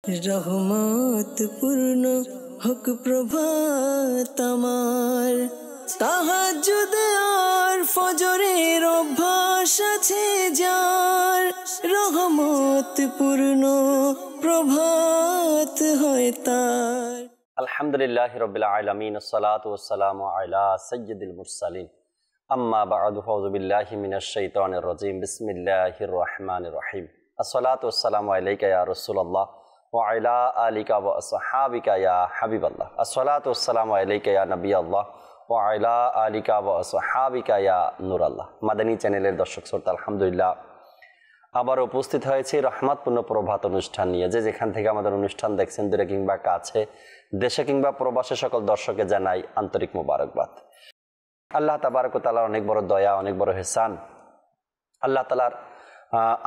রহমত পূর্ণ হোক প্রভাত আমার, তাহাজ্জুদে আর ফজরের অভ্যাস আছে যার, রহমত পূর্ণ প্রভাত হয় তার। আলহামদুলিল্লাহি রাব্বিল আলামিন, আসসালাতু ওয়াসসালামু আলা সাইয়্যিদিল মুরসালিন, আম্মা বা'দু, ফাউযু বিল্লাহি মিনাশ শাইতানির রাজীম, বিসমিল্লাহির রহমানির রহিম। আসসালাতু ওয়াসসালামু আলাইকা ইয়া রাসূলুল্লাহ ওয়া আলা আলিকা ওয়া আসহাবিকা ইয়া হাবিবাল্লাহ। আসসালাতু ওয়াসসালামু আলাইকা ইয়া নবিয়াল্লাহ ওয়া আলা আলিকা ওয়া আসহাবিকা ইয়া নূরাল্লাহ। মাদানী চ্যানেলের দর্শক শ্রোতা, আলহামদুলিল্লাহ আবার উপস্থিত হয়েছে রহমতপূর্ণ প্রভাত অনুষ্ঠান নিয়ে। যে যেখান থেকে আমাদের অনুষ্ঠান দেখছেন, দূরে কিংবা কাছে, দেশে কিংবা প্রবাসে, সকল দর্শকে জানাই আন্তরিক মোবারকবাদ। আল্লাহ তাবারক ওয়া তাআলার অনেক বড় দয়া, অনেক বড় ইহসান। আল্লাহ তাআলার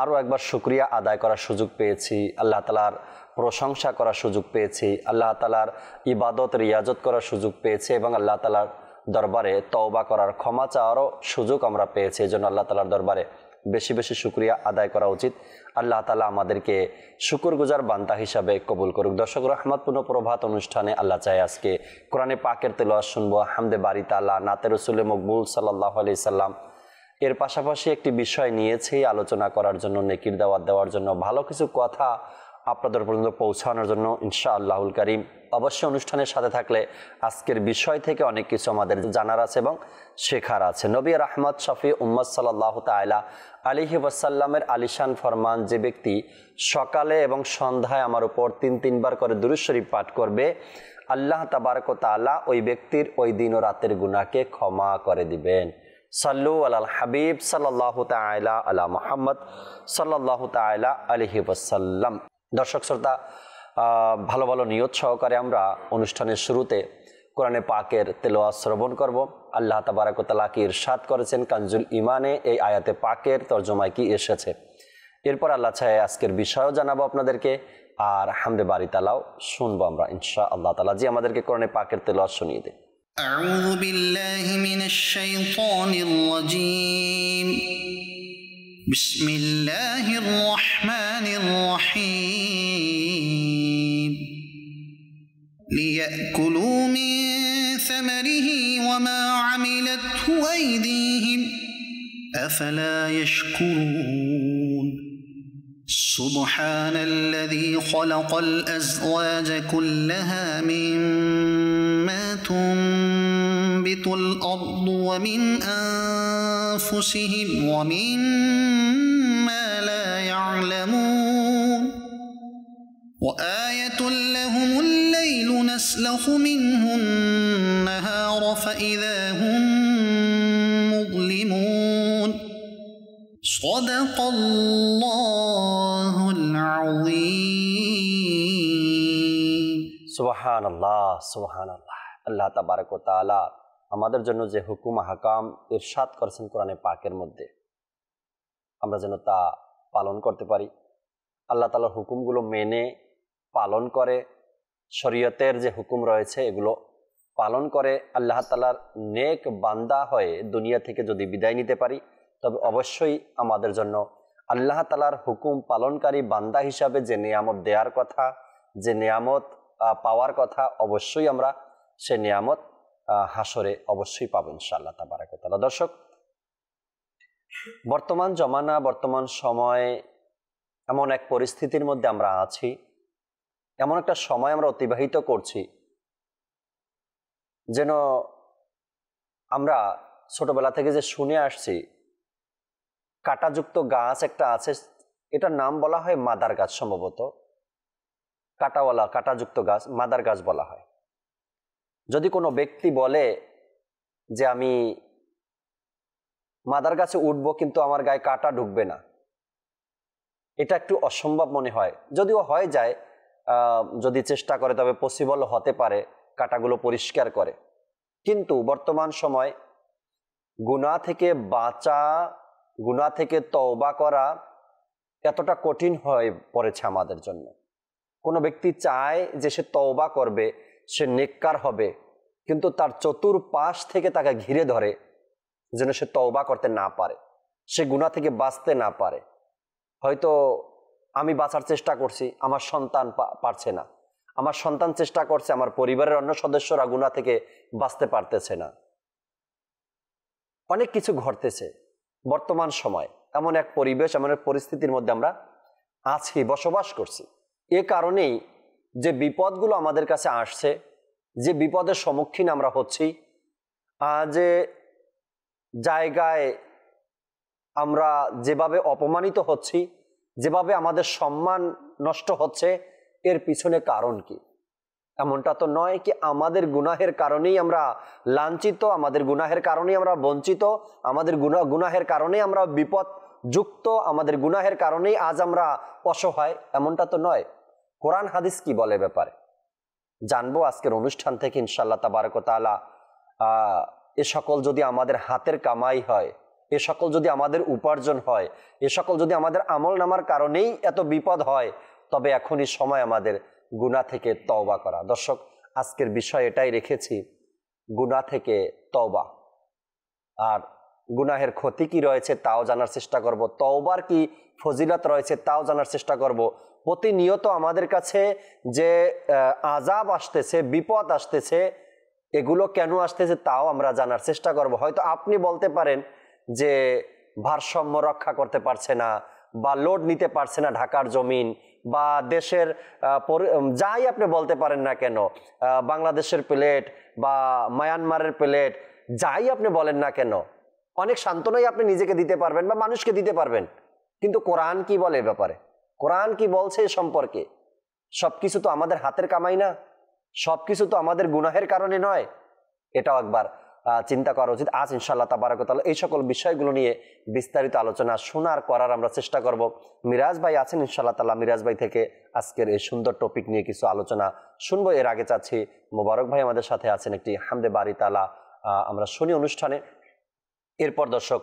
আরও একবার শুকরিয়া আদায় করার সুযোগ পেয়েছি, আল্লাহ তাআলার প্রশংসা করার সুযোগ পেয়েছি, আল্লাহ তাআলার ইবাদত রিয়াজত করার সুযোগ পেয়েছি এবং আল্লাহ তাআলার দরবারে তওবা করার, ক্ষমা চাওয়ারও সুযোগ আমরা পেয়েছি। এই জন্য আল্লাহ তাআলার দরবারে বেশি বেশি শুকরিয়া আদায় করা উচিত। আল্লাহ তাআলা আমাদেরকে শুকরগুজার বান্দা হিসাবে কবুল করুক। দর্শক, রহমতপূর্ণ প্রভাত অনুষ্ঠানে আল্লাহ চাই আজকে কোরআনে পাকের তেলাওয়াত শুনবো, হামদে বারি তাআলা, নাতে রাসূলে মকবুল সাল্লাল্লাহু আলাইহি সাল্লাম। এর পাশাপাশি একটি বিষয় নিয়েছি আলোচনা করার জন্য, নেকির দাওয়াত দেওয়ার জন্য, ভালো কিছু কথা আপনাদের পর্যন্ত পৌঁছানোর জন্য ইনশাআল্লাহুল কারীম। অবশ্যই অনুষ্ঠানের সাথে থাকলে আজকের বিষয় থেকে অনেক কিছু আমাদের জানার আছে এবং শেখার আছে। নবী রাহমাত শফি উম্মত সাল্লাল্লাহু তাআলা আলাইহি ওয়াসাল্লামের আলিশান ফরমান, যে ব্যক্তি সকালে এবং সন্ধ্যায় আমার উপর 3 বার করে দুরূদ শরীফ পাঠ করবে, আল্লাহ তাবারক ওয়া তাআলা ওই ব্যক্তির ওই দিন ও রাতের গুনাহকে ক্ষমা করে দিবেন। সাল্লু আলাল হাবিব সাল্লাল্লাহু তাআলা আলা মুহাম্মদ সাল্লাল্লাহু তাআলা আলাইহি ওয়াসাল্লাম। দর্শক শ্রোতা, ভালো ভালো নিয়ত সহকারে আমরা অনুষ্ঠানের শুরুতে কোরআনে পাকের তেলাওয়াত শ্রবণ করব। আল্লাহ তাবারক ওয়া তাআলা কি ইরশাদ করেছেন কানজুল ঈমানে, এই আয়াতে পাকের তরজমায় কি এসেছে। এরপর আল্লাহ চাহে আজকের বিষয়ও জানাবো আপনাদেরকে, আর হামদে বারি তাআলাও শুনবো আমরা ইনশাআল্লাহ তাআলা। জি, আমাদেরকে কোরআনে পাকের তেলাওয়াত শুনিয়ে দেন। أعوذ بالله من الشيطان الرجيم. بسم الله الرحمن الرحيم. ليأكلوا من ثمره وما عملته أيديهم أفلا يشكرون. سبحان الذي خلق الأزواج كلها مما تنبت الأرض ومن أنفسهم ومما لا يعلمون. وآية لهم الليل نسلخ منه النهار فإذا هم مظلمون. صدق الله العظيم. সুবহানাল্লাহ, সুবহানাল্লাহ। আল্লাহ তাবারক ওয়া তাআলা আমাদের জন্য যে হুকুম আহকাম ইরশাদ করেছেন কোরআনে পাকের মধ্যে, আমরা যেন তা পালন করতে পারি। আল্লাহ তাআলার হুকুমগুলো মেনে পালন করে, শরীয়তের যে হুকুম রয়েছে এগুলো পালন করে আল্লাহ তাআলার নেক বান্দা হয়ে দুনিয়া থেকে যদি বিদায় নিতে পারি, তবে অবশ্যই আমাদের জন্য আল্লাহ তাআলার হুকুম পালনকারী বান্দা হিসাবে যে নিয়ামত দেওয়ার কথা, যে নিয়ামত পাওয়ার কথা, অবশ্যই আমরা সে নিয়ামত হাসরে অবশ্যই পাবো ইনশাআল্লাহ তাবারক ওয়া তাআলা। দর্শক, বর্তমান জমানা, বর্তমান সময় এমন এক পরিস্থিতির মধ্যে আমরা আছি, এমন একটা সময় আমরা অতিবাহিত করছি যেন আমরা ছোটবেলা থেকে যে শুনে আসছি, কাঁটাযুক্ত গাছ একটা আছে, এটার নাম বলা হয় মাদার গাছ। সম্ভবত কাঁটাওয়ালা কাঁটাযুক্ত গাছ মাদার গাছ বলা হয়। যদি কোনো ব্যক্তি বলে যে আমি মাদার গাছে উঠবো কিন্তু আমার গায়ে কাঁটা ঢুকবে না, এটা একটু অসম্ভব মনে হয়। যদিও হয়ে যায়, যদি চেষ্টা করে তবে পসিবল হতে পারে কাঁটাগুলো পরিষ্কার করে। কিন্তু বর্তমান সময় গুনাহ থেকে বাঁচা, গুনাহ থেকে তওবা করা এতটা কঠিন হয়ে পড়েছে আমাদের জন্য। কোনো ব্যক্তি চায় যে সে তওবা করবে, সে নেককার হবে, কিন্তু তার চতুর্পাশ থেকে তাকে ঘিরে ধরে যেন সে তওবা করতে না পারে, সে গুনাহ থেকে বাঁচতে না পারে। হয়তো আমি বাঁচার চেষ্টা করছি, আমার সন্তান পারছে না, আমার সন্তান চেষ্টা করছে, আমার পরিবারের অন্য সদস্যরা গুনাহ থেকে বাঁচতে পারতেছে না। অনেক কিছু ঘটতেছে বর্তমান সময়, এমন এক পরিবেশ, এমন এক পরিস্থিতির মধ্যে আমরা আছি, বসবাস করছি। এ কারণেই যে বিপদগুলো আমাদের কাছে আসছে, যে বিপদের সম্মুখীন আমরা হচ্ছি, যে জায়গায় আমরা যেভাবে অপমানিত হচ্ছি, যেভাবে আমাদের সম্মান নষ্ট হচ্ছে, এর পিছনে কারণ কি? এমনটা তো নয় কি আমাদের গুনাহের কারণেই আমরা লাঞ্ছিত, আমাদের গুনাহের কারণেই আমরা বঞ্চিত, আমাদের গুনাহের কারণেই আমরা বিপদযুক্ত, আমাদের গুনাহের কারণেই আজ আমরা অসহায়, এমনটা তো নয়। কোরআন হাদিস কি বলে ব্যাপারে জানবো আজকের অনুষ্ঠান থেকে ইনশাআল্লাহ তাবারক ওয়া তাআলা। এ সকল যদি আমাদের হাতের কামাই হয়, এ সকল যদি আমাদের উপার্জন হয়, এ সকল যদি আমাদের আমল নামার কারণেই এত বিপদ হয়, তবে এখনই সময় আমাদের গুনাহ থেকে তওবা করা। দর্শক, আজকের বিষয় এটাই রেখেছি, গুনাহ থেকে তওবা। আর গুনাহের ক্ষতি কি রয়েছে তাও জানার চেষ্টা করব, তওবার কি ফজিলত রয়েছে তাও জানার চেষ্টা করব। প্রতিনিয়ত আমাদের কাছে যে আযাব আসতেছে, বিপদ আসতেছে, এগুলো কেন আসতেছে তাও আমরা জানার চেষ্টা করব। হয়তো আপনি বলতে পারেন যে ভারসাম্য রক্ষা করতে পারছে না, বা লোড নিতে পারছে না ঢাকার জমিন, বা দেশের যাই আপনি বলতে পারেন না কেন, বাংলাদেশের প্লেট বা মায়ানমারের প্লেট, যাই আপনি বলেন না কেন, অনেক সান্ত্বনাই আপনি নিজেকে দিতে পারবেন বা মানুষকে দিতে পারবেন। কিন্তু কোরআন কি বলে এ ব্যাপারে? কোরআন কি বলছে এ সম্পর্কে? সবকিছু তো আমাদের হাতের কামাই না, সবকিছু তো আমাদের গুনাহের কারণে নয়। এটাও একবার চিন্তা করা উচিত। আজ ইনশাআল্লাহ তাবারক ওয়া তাআলা এই সকল বিষয়গুলো নিয়ে বিস্তারিত আলোচনা শোনার করার আমরা চেষ্টা করব। মিরাজ ভাই আছেন ইনশাআল্লাহ তাআলা, মিরাজ ভাই থেকে আজকের এই সুন্দর টপিক নিয়ে কিছু আলোচনা শুনবো। এর আগে চাচ্ছি মোবারক ভাই আমাদের সাথে আছেন, একটি হামদে বারি তাআলা আমরা শুনি অনুষ্ঠানে। এরপর দর্শক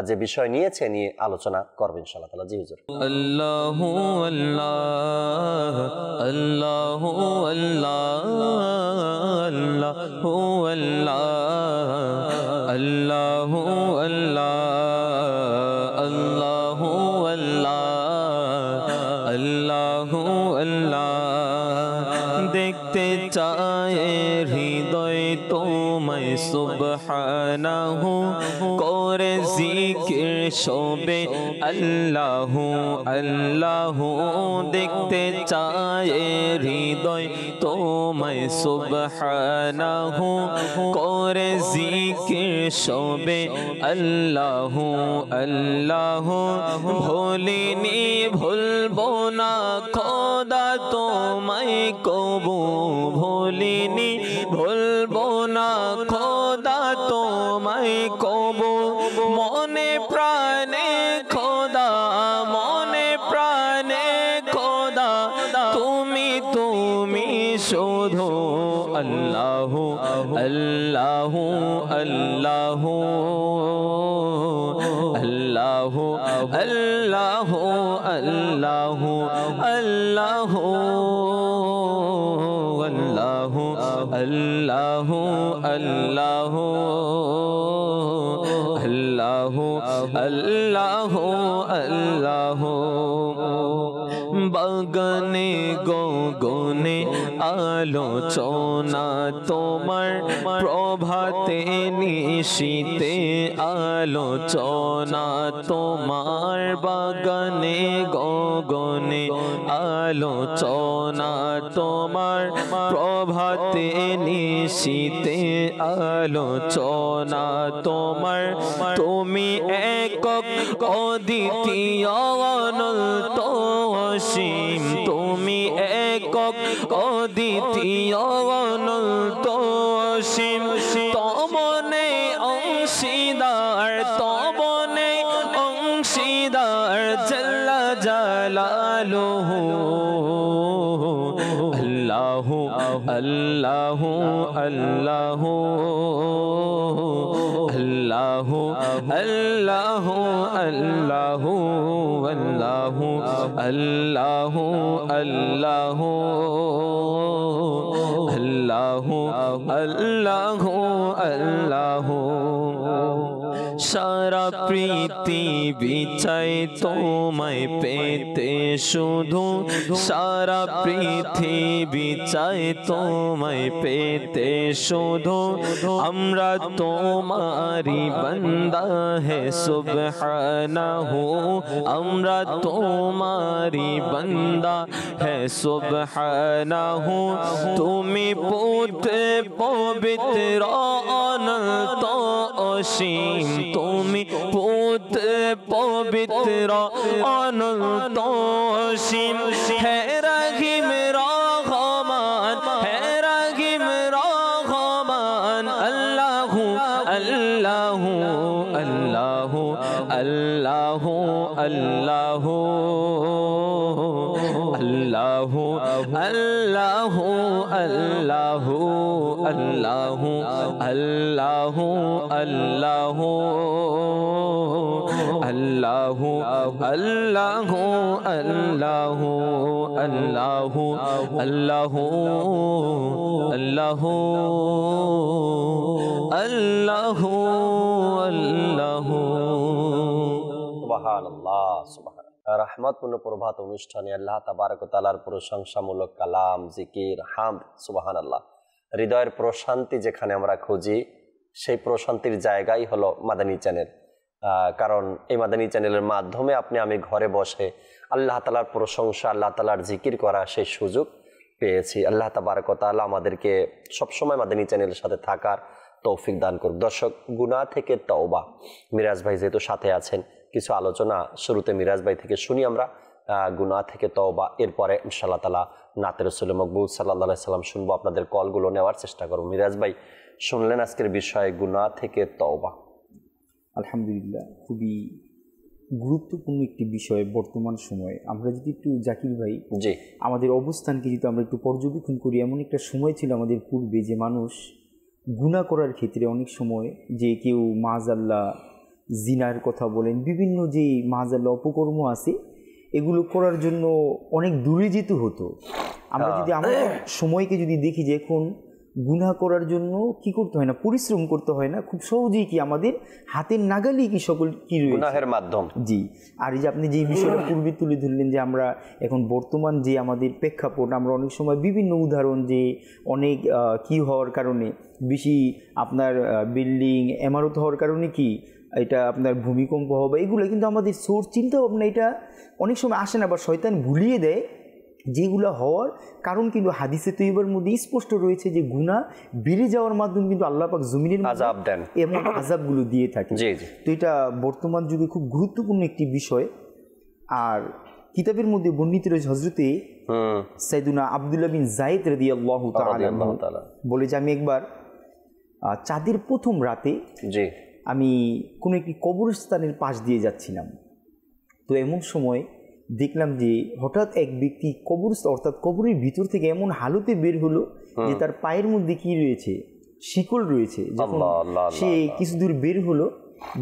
যে বিষয় নিয়েছে নিয়ে আলোচনা করবেন ইনশাআল্লাহ তাআলা। জি হুজুর। আল্লাহু আল্লাহ আল্লাহু আল্লাহ আল্লাহু আল্লাহ আল্লাহু আল্লাহ আল্লাহু আল্লাহ আল্লাহু আল্লাহ। দেখতে চায় হৃদয় তোমায় সুবহানাহু, করে জিকির শোবে আল্লাহু আল্লাহু। দেখতে চায় হৃদয় তোমায় সুবহানাহু, করে জিকির শোবে আল্লাহু আল্লাহু। ভুলিনি ভুলবো না খোদা তোমায় কবু, ভুলিনি ভুলবো না খোদা তোমায় কবু। মনে প্রাণে খোদা, মনে প্রাণে খোদা, তুমি তুমি শুধু আল্লাহু আল্লাহু আল্লাহু আল্লাহু আল্লাহু আল্লাহু আল্লাহু আল্লাহু আল্লাহু আল্লাহু আল্লাহু আল্লাহু। বাগানে গগনে আলোচনা তোমার, প্রভাতে নিশীতে আলোচনা তোমার। বাগানে গগনে আলোচনা তোমার, প্রভাতে নিশীতে আলোচনা তোমার। তুমি একক অদ্বিতীয় অনন্ত অসীম, তুমি একক অদ্বিতীয় অনন্ত অসীম। তমনে অংশীদার, তমনে অংশীদার জাল্লা জালালুহু। আল্লাহু আল্লাহু আল্লাহু আল্লাহু আল্লাহু আল্লাহু আল্লাহু আল্লাহু আল্লাহু আল্লাহু আল্লাহু আল্লাহু। সারা পৃথিবী চাই তোমায় পেতে শুধু, সারা পৃথিবী চাই তোমায় পেতে শুধু, আমরা তোমারি বান্দা হে সুবহানাহু, আমরা তোমারি বান্দা হে সুবহানাহু। তুমি পুত্র পবিত্র অনন্ত অসীম, তুমি পুত্র পবিত্র অনন্ত অসীম, হে রহিম রহমান, হে রহিম রহমান। আল্লাহু আল্লাহু আল্লাহু আল্লাহু আল্লাহু আল্লাহু আল্লাহু আল্লাহু আল্লাহু আল্লাহু আল্লাহু আল্লাহু আল্লাহু আল্লাহু আল্লাহু আল্লাহু আল্লাহু আল্লাহু আল্লাহু। সুবহানাল্লাহ সুবহানাল্লাহ। রহমতপূর্ণ প্রভাত অনুষ্ঠানে আল্লাহ তাবারক ওয়া তাআলার প্রশংসামূলক কালাম, জিকির, হামদ। সুবহানাল্লাহ। হৃদয়ের প্রশান্তি যেখানে আমরা খুঁজি, সেই প্রশান্তির জায়গাই হলো মাদানী চ্যানেল। কারণ এই মাদানী চ্যানেলের মাধ্যমে আমি ঘরে বসে আল্লাহ তাআলার প্রশংসা, আল্লাহ তাআলার জিকির করা সেই সুযোগ পেয়েছি। আল্লাহ তাবারক ওয়া তাআলা আমাদেরকে সবসময় মাদানী চ্যানেলের সাথে থাকার তৌফিক দান করুক। দর্শক, গুনাহ থেকে তওবা, মিরাজ ভাই যেহেতু সাথে আছেন, কিছু আলোচনা শুরুতে মিরাজ ভাই থেকে শুনি আমরা, গুনাহ থেকে তওবা। এরপরে ইনশাআল্লাহ তাআলা নাতে রাসূল মকবুল সাল্লাল্লাহু আলাইহি সাল্লাম শুনবো, আপনাদের কলগুলো নেওয়ার চেষ্টা করব। মিরাজ ভাই, শুনলেন আজকের বিষয় গুনাহ থেকে তওবা। আলহামদুলিল্লাহ, খুবই গুরুত্বপূর্ণ একটি বিষয় বর্তমান সময়ে। আমরা যদি একটু জাকির ভাই জি আমাদের অবস্থানকে যদি আমরা একটু পর্যবেক্ষণ করি, এমন একটা সময় ছিল আমাদের পূর্বে যে মানুষ গুনাহ করার ক্ষেত্রে অনেক সময় যে কেউ মাআযাল্লাহ জিনার কথা বলেন, বিভিন্ন যে মাআযাল্লাহ অপকর্ম আছে এগুলো করার জন্য অনেক দূরে যেতে হতো। আমরা যদি আমাদের সময়কে যদি দেখি যে এখন গুনাহ করার জন্য কি করতে হয় না, পরিশ্রম করতে হয় না, খুব সহজেই কি আমাদের হাতের নাগালেই কি সকল কি রয়েছে গুনাহের মাধ্যম। জি, আর এই যে আপনি যে বিষয়টা পূর্বে তুলে ধরলেন যে আমরা এখন বর্তমান যে আমাদের প্রেক্ষাপট, আমরা অনেক সময় বিভিন্ন উদাহরণ যে অনেক কি হওয়ার কারণে বেশি আপনার বিল্ডিং ইমারত হওয়ার কারণে কি এটা আপনার ভূমিকম্প হবে, এগুলো কিন্তু আমাদের সোর্স চিন্তা ভাবনা এটা অনেক সময় আসে না, বা শয়তান ভুলিয়ে দেয় যেগুলো হওয়ার কারণ কিন্তু হাদিসে তৈবার মধ্যে স্পষ্ট রয়েছে যে গুনাহ বেড়ে যাওয়ার মাধ্যমে কিন্তু আল্লাহ পাক জমিনের আযাব দেন, এমন আযাবগুলো দিয়ে থাকে। তো এটা বর্তমান যুগে খুব গুরুত্বপূর্ণ একটি বিষয়। আর কিতাবের মধ্যে বর্ণিত রয়েছে হযরতে সাইয়্যিদুনা আব্দুল্লাহ বিন যায়েদ রাদিয়াল্লাহু তাআলা বলে যে আমি একবার চাঁদের প্রথম রাতে আমি কোনো একটি কবরস্থানের পাশ দিয়ে যাচ্ছিলাম। তো এমন সময় দেখলাম যে হঠাৎ এক ব্যক্তি অর্থাৎ কবরের ভিতর থেকে এমন হালতে বের হলো যে তার পায়ের মধ্যে কি রয়েছে, শিকল রয়েছে। যখন সে কিছু দূর বের হলো,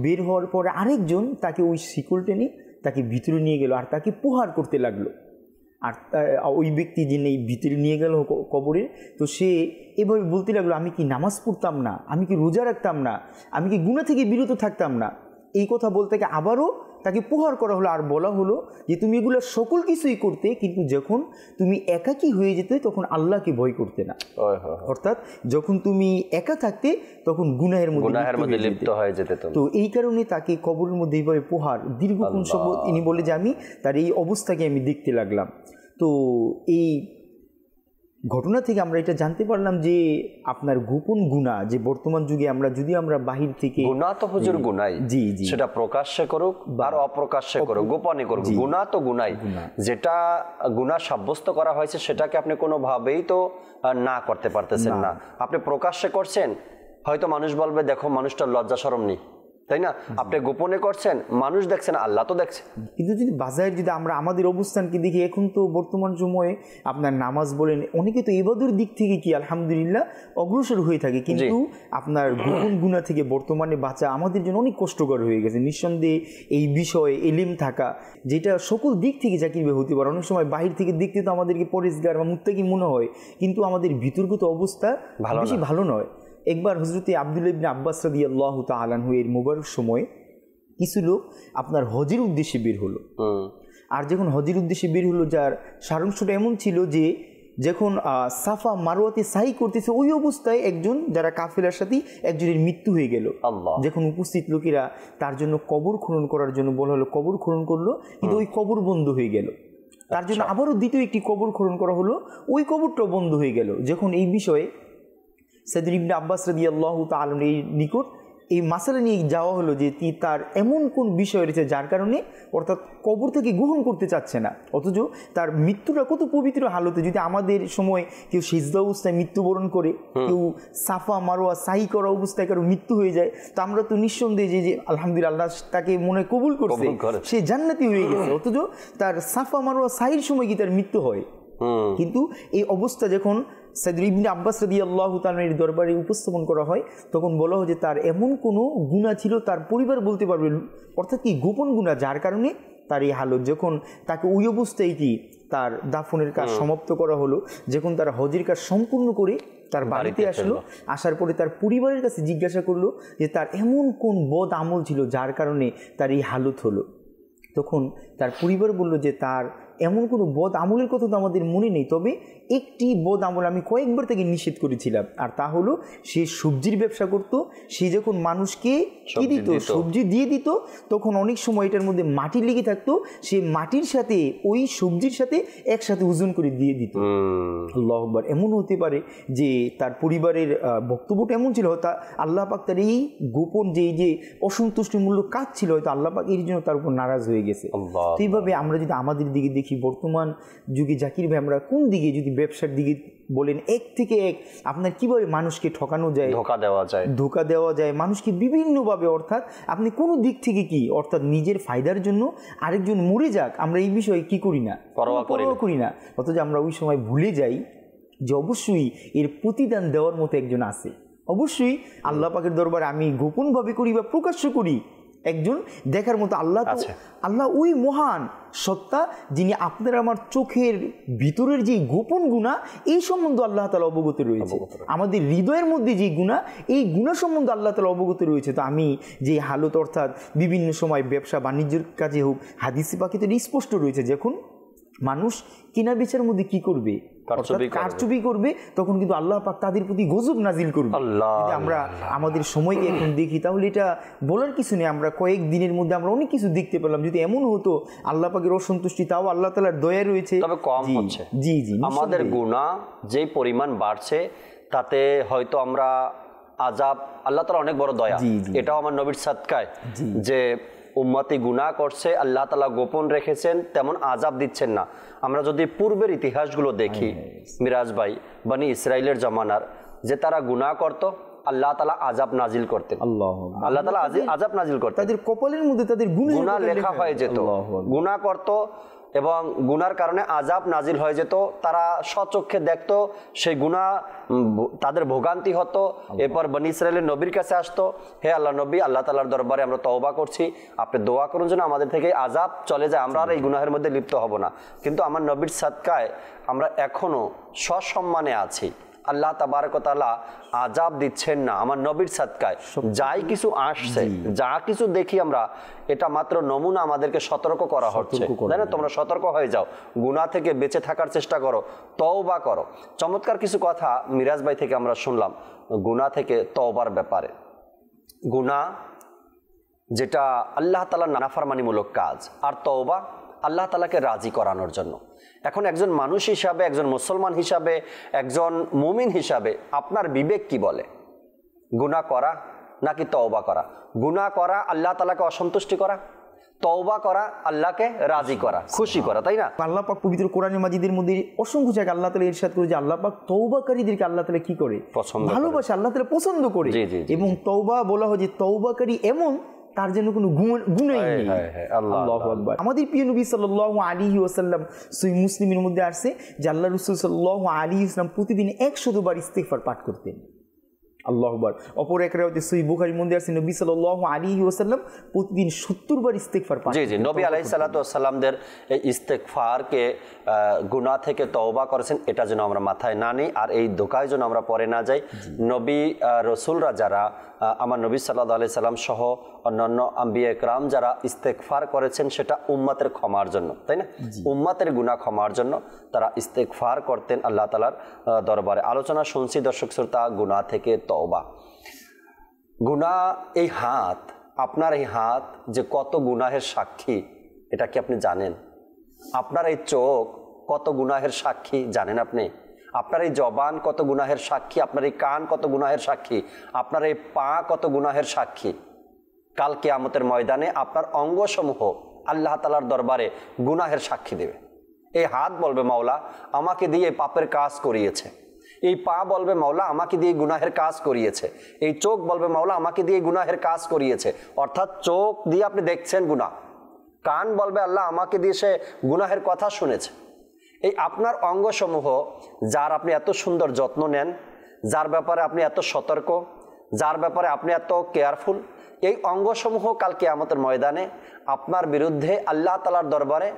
বের হওয়ার পরে আরেকজন তাকে ওই শিকল টেনে তাকে ভিতরে নিয়ে গেল আর তাকে প্রহার করতে লাগলো। আর ওই ব্যক্তি যিনি ভিতরে নিয়ে গেল কবরে, তো সে এভাবে বলতে লাগলো, আমি কি নামাজ পড়তাম না, আমি কি রোজা রাখতাম না, আমি কি গুনাহ থেকে বিরত থাকতাম না। এই কথা বলতে গিয়ে আবারও তাকে প্রহার করা হলো আর বলা হলো যে তুমি এগুলো সকল কিছুই করতে, কিন্তু যখন তুমি একাকী হয়ে যেতে তখন আল্লাহকে ভয় করতে না। অর্থাৎ যখন তুমি একা থাকতে তখন গুনাহের মধ্যে লিপ্ত হয়ে যেতে। তো এই কারণে তাকে কবরের মধ্যে এইভাবে প্রহার দীর্ঘক্ষণ সব তিনি বলে যে আমি তার এই অবস্থাকে আমি দেখতে লাগলাম। তো এই ঘটনা থেকে আমরা এটা জানতে পারলাম যে আপনার গোপন গুনাহ যে বর্তমান যুগে আমরা যদি আমরা বাহির থেকে গুনাহ তো হুজুর গুনাই, জি জি, সেটা প্রকাশ্যে করুক আর অপ্রকাশ্যে করুক, গোপনে করুক, গুনাহ তো গুনাই। যেটা গুনাহ সাব্যস্ত করা হয়েছে সেটাকে আপনি কোনোভাবেই তো না করতে পারতেছেন না। আপনি প্রকাশ্যে করছেন, হয়তো মানুষ বলবে দেখো মানুষটার লজ্জা শরম নেই, তাই না? আপনি গোপনে করছেন, মানুষ দেখছেন, আল্লাহ তো দেখছে। কিন্তু যদি বাজারে যদি আমরা আমাদের অবস্থানকে দেখি, এখন তো বর্তমান সময়ে আপনার নামাজ বলেন, অনেকে তো ইবাদতের দিক থেকে কি আলহামদুলিল্লাহ অগ্রসর হয়ে থাকে, কিন্তু আপনার গোপন গুনাহ থেকে বর্তমানে বাঁচা আমাদের জন্য অনেক কষ্টকর হয়ে গেছে। নিঃসন্দেহে এই বিষয়ে এলিম থাকা, যেটা সকল দিক থেকে চাকরি হতে পারে। অনেক সময় বাহির থেকে দেখতে তো আমাদেরকে পরেশগার বা মুত্তাকি মনে হয়, কিন্তু আমাদের ভিতরগত অবস্থা বেশি ভালো নয়। একবার হযরতে আব্দুল্লাহ ইবনে আব্বাস রাদিয়াল্লাহু তাআলা আনহু এর মুবারক সময়ে কিছু লোক আপনার হজের উদ্দেশ্যে বের হলো। আর যখন হজের উদ্দেশ্যে বের হলো, যার সারাংশটা এমন ছিল যে যখন সাফা মারওয়াতে সাই করতেছে ওই অবস্থায় একজন যারা কাফেলার সাথে একজনের মৃত্যু হয়ে গেল। যখন উপস্থিত লোকেরা তার জন্য কবর খনন করার জন্য বলা হলো, কবর খনন করলো, কিন্তু ওই কবর বন্ধ হয়ে গেল। তার জন্য আবারও দ্বিতীয় একটি কবর খনন করা হলো, ওই কবরটাও বন্ধ হয়ে গেল। যখন এই বিষয়ে সাইয়্যিদ ইবনে আব্বাস রাদিয়াল্লাহু তাআলা এর নিকট এই মাসালা নিয়ে যাওয়া হলো যে তার এমন কোন বিষয় রয়েছে যার কারণে অর্থাৎ কবর থেকে গ্রহণ করতে চাচ্ছে না, অথচ তার মৃত্যুটা কত পবিত্র হালতে। যদি আমাদের সময় কেউ সিজদা অবস্থায় মৃত্যুবরণ করে, কেউ সাফা মারোয়া সাই করা অবস্থায় কারো মৃত্যু হয়ে যায়, তো আমরা তো নিঃসন্দেহে যে আলহামদুলিল্লাহ আল্লাহ তাকে মনে কবুল করছে, সে জান্নাতি হয়ে গেছে, অথচ তার সাফা মারোয়া সাইর সময় কি তার মৃত্যু হয়। কিন্তু এই অবস্থা যখন সাইয়্যিদ ইবনে আব্বাস রাদিয়াল্লাহু তাআলা এর দরবারে উপস্থাপন করা হয়, তখন বলা হয় যে তার এমন কোনো গুনাহ ছিল তার পরিবার বলতে পারবে, অর্থাৎ কি গোপন গুনাহ, যার কারণে তার এই হালত। যখন তাকে ওই অবস্থায় কি তার দাফনের কাজ সমাপ্ত করা হলো, যখন তার হজের কাজ সম্পূর্ণ করে তার বাড়িতে আসলো, আসার পরে তার পরিবারের কাছে জিজ্ঞাসা করলো যে তার এমন কোন বদ আমল ছিল যার কারণে তার এই হালত হলো। তখন তার পরিবার বলল যে তার এমন কোনো বদ আমলের কথা তো আমাদের মনে নেই, তবে একটি বদ আমল আমি কয়েকবার তাকে নিষেধ করেছিলাম, আর তা হলো সে সবজির ব্যবসা করত। সে যখন মানুষকে কি দিত, সবজি দিয়ে দিত, তখন অনেক সময় এটার মধ্যে মাটি লেগে থাকতো, সে মাটির সাথে ওই সবজির সাথে একসাথে ওজন করে দিয়ে দিত। আল্লাহু আকবার। এমন হতে পারে যে তার পরিবারের বক্তব্যটা এমন ছিল, হয়তো আল্লাহ পাক তার এই গোপন যে অসন্তুষ্টিমূলক কাজ ছিল, হয়তো আল্লাহ পাক এর জন্য তার উপর নারাজ হয়ে গেছে। তো এইভাবে আমরা যদি আমাদের দিকে দেখি, বর্তমান যুগে জাকির ভাই আমরা কোন দিকে, যদি ব্যবসার দিকে বলেন, এক থেকে এক আপনার কিভাবে মানুষকে ঠকানো যায়, ধোকা দেওয়া যায় মানুষকে বিভিন্নভাবে, অর্থাৎ আপনি কোনো দিক থেকে কি, অর্থাৎ নিজের ফায়দার জন্য আরেকজন মরে যাক, আমরা এই বিষয়ে কি করি না, পরোয়া করি না, অথচ আমরা ওই সময় ভুলে যাই যে অবশ্যই এর প্রতিদান দেওয়ার মতো একজন আছে। অবশ্যই আল্লাহ পাকের দরবারে আমি গোপনভাবে করি বা প্রকাশ্য করি, একজন দেখার মতো আল্লাহ, আল্লাহ ওই মহান সত্তা যিনি আপনার আমার চোখের ভিতরের যে গোপন গুনাহ এই সম্বন্ধে আল্লাহ তাআলা অবগত রয়েছে, আমাদের হৃদয়ের মধ্যে যে গুনাহ এই গুনাহ সম্বন্ধে আল্লাহ তাআলা অবগত রয়েছে। তো আমি যে হালত, অর্থাৎ বিভিন্ন সময় ব্যবসা বাণিজ্যের কাজে হোক, হাদিসে পাকে তো স্পষ্ট রয়েছে, যখন মানুষ কেনা বেচার মধ্যে কি করবে, কারচুপি করবে, তখন কিন্তু আল্লাহ পাক তাদের প্রতি গজব নাজিল করবে। যদি আমরা আমাদের সময়কে এখন দেখি, তাহলে এটা বলার কিছু নেই, আমরা কয়েক দিনের মধ্যে আমরা অনেক কিছু দেখতে পেলাম। যদি এমন হতো আল্লাহ পাকের অসন্তুষ্টি, তাও আল্লাহ তাআলার দয়া রয়েছে, তবে কম হচ্ছে। জি জি, আমাদের গুনাহ যেই পরিমাণ বাড়ছে, তাতে হয়তো আমরা আযাব, আল্লাহ তাআলা অনেক বড় দয়া, এটাও আমার নবীর সাদকায় যে উম্মতি গুনাহ করছে, আল্লাহ তাআলা গোপন রেখেছেন, তেমন আযাব দিচ্ছেন না। আমরা যদি পূর্বের ইতিহাসগুলো দেখি, মিরাজ ভাই, বনি ইসরাইলের জামানার, যে তারা গুনাহ করত, আল্লাহ তাআলা আযাব নাজিল করতেন, আল্লাহ তাআলা আযাব নাজিল করতেন, তাদের কপালের মধ্যে তাদের গুনাহ লেখা হয়ে যেত, গুনাহ করত এবং গুনার কারণে আযাব নাজিল হয়ে যেত, তারা স্বচক্ষে দেখতো সেই গুনাহ, তাদের ভোগান্তি হতো। এরপর বনি ইসরাইলের নবীর কাছে আসতো, হে আল্লাহ নবী, আল্লাহ তাআলার দরবারে আমরা তওবা করছি, আপনি দোয়া করুন যেন আমাদের থেকে আযাব চলে যায়, আমরা আর এই গুনাহের মধ্যে লিপ্ত হব না। কিন্তু আমার নবীর সাদকায় আমরা এখনো সসম্মানে আছি, আল্লাহ তাবারক ওয়া তাআলা আযাব দিচ্ছেন না আমার নবীর সাদকায়। যাই কিছু আসছে, যা কিছু দেখি আমরা, এটা মাত্র নমুনা, আমাদেরকে সতর্ক করা হচ্ছে, তাই না? তোমরা সতর্ক হয়ে যাও, গুনাহ থেকে বেঁচে থাকার চেষ্টা করো, তওবা করো। চমৎকার কিছু কথা মিরাজ ভাই থেকে আমরা শুনলাম গুনাহ থেকে তওবার ব্যাপারে। গুনাহ যেটা আল্লাহ তাআলার নাফরমানিমূলক কাজ, আর তওবা আল্লাহ তাআলাকে রাজি করানোর জন্য। এখন একজন মানুষ হিসাবে, একজন মুসলমান হিসাবে, একজন মুমিন হিসাবে আপনার বিবেক কি বলে? গুনাহ করা নাকি তওবা করা? গুনাহ করা আল্লাহ তাআলাকে অসন্তুষ্টি করা, তওবা করা আল্লাহকে রাজি করা, খুশি করা, তাই না? আল্লাহ পাক পবিত্র কোরআনে মাজিদের মধ্যে অসংখ্য জায়গায় আল্লাহ তাআলা ইরশাদ করে যে আল্লাহ পাক তওবাকারীদেরকে আল্লাহ তাআলা কি করে? ভালোবাসে, আল্লাহ তাআলা পছন্দ করে। এবং তওবা বলা হয় যে তওবাকারী এমন তার জন্য কোনো গুনাহ নেই। আল্লাহু আকবার। আমাদের প্রিয় নবী সাল্লাল্লাহু আলাইহি ওয়াসাল্লাম সহিহ মুসলিমের মধ্যে আছে যে আল্লাহ রাসূল সাল্লাল্লাহু আলাইহি ওয়াসাল্লাম প্রতিদিন 100 বার ইস্তিগফার পাঠ করতেন। আল্লাহু আকবার। অপর এক রাওয়াতে সহিহ বুখারীর মধ্যে আছে নবী সাল্লাল্লাহু আলাইহি ওয়াসাল্লাম প্রতিদিন 70 বার ইস্তেগফার পাঠ জি জি, নবী আলাইহিস সালাতু ওয়াস সালামদের এই ইস্তেগফারকে গুনাহ থেকে তওবা করেছেন, এটা যেন আমরা মাথায় না নিই আর এই ধোঁকায় যেন আমরা পড়ে না যাই। নবী রাসূলরা যারা আমার নবী সাল্লাল্লাহু আলাইহি সাল্লাম সহ অন্যান্য আম্বিয়া ইকরাম যারা ইস্তেগফার করেছেন সেটা উম্মতের ক্ষমার জন্য, তাই না? উম্মতের গুনাহ ক্ষমার জন্য তারা ইস্তেগফার করতেন আল্লাহ তাআলার দরবারে। আলোচনা শুনছি দর্শক শ্রোতা, গুনাহ থেকে তওবা। গুনাহ, এই হাত, আপনার এই হাত যে কত গুনাহের সাক্ষী এটা কি আপনি জানেন? আপনার এই চোখ কত গুনাহের সাক্ষী জানেন আপনি? আপনার এই জবান কত গুনাহের সাক্ষী? আপনার এই কান কত গুনাহের সাক্ষী? আপনার এই পা কত গুনাহের সাক্ষী? কাল কিয়ামতের ময়দানে আপনার অঙ্গসমূহ আল্লাহ তাআলার দরবারে গুনাহের সাক্ষী দেবে। এই হাত বলবে মাওলা আমাকে দিয়ে পাপের কাজ করিয়েছে, এই পা বলবে মাওলা আমাকে দিয়ে গুনাহের কাজ করিয়েছে, এই চোখ বলবে মাওলা আমাকে দিয়ে গুনাহের কাজ করিয়েছে। অর্থাৎ চোখ দিয়ে আপনি দেখছেন গুনাহ, কান বলবে আল্লাহ আমাকে দিয়ে সে গুনাহের কথা শুনেছে। এই আপনার অঙ্গসমূহ যার আপনি এত সুন্দর যত্ন নেন, যার ব্যাপারে আপনি এত সতর্ক, যার ব্যাপারে আপনি এত কেয়ারফুল, এই অঙ্গসমূহ কাল কিয়ামতের ময়দানে আপনার বিরুদ্ধে আল্লাহ তাআলার দরবারে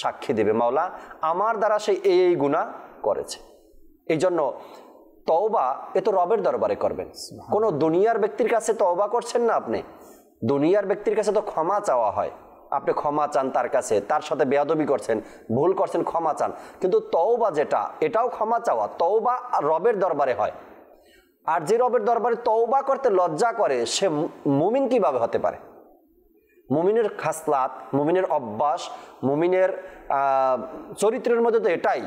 সাক্ষী দেবে, মাওলা আমার দ্বারা সে এই গুনাহ করেছে। এই জন্য তওবা এ তো রবের দরবারে করবেন, কোনো দুনিয়ার ব্যক্তির কাছে তওবা করছেন না আপনি। দুনিয়ার ব্যক্তির কাছে তো ক্ষমা চাওয়া হয়, আপনি ক্ষমা চান তার কাছে, তার সাথে বেয়াদবি করছেন, ভুল করছেন, ক্ষমা চান। কিন্তু তওবা যেটা, এটাও ক্ষমা চাওয়া, তওবা রবের দরবারে হয়। আর যে রবের দরবারে তওবা করতে লজ্জা করে সে মুমিন কিভাবে হতে পারে? মুমিনের খাসলাত, মুমিনের অভ্যাস, মুমিনের চরিত্রের মধ্যে তো এটাই,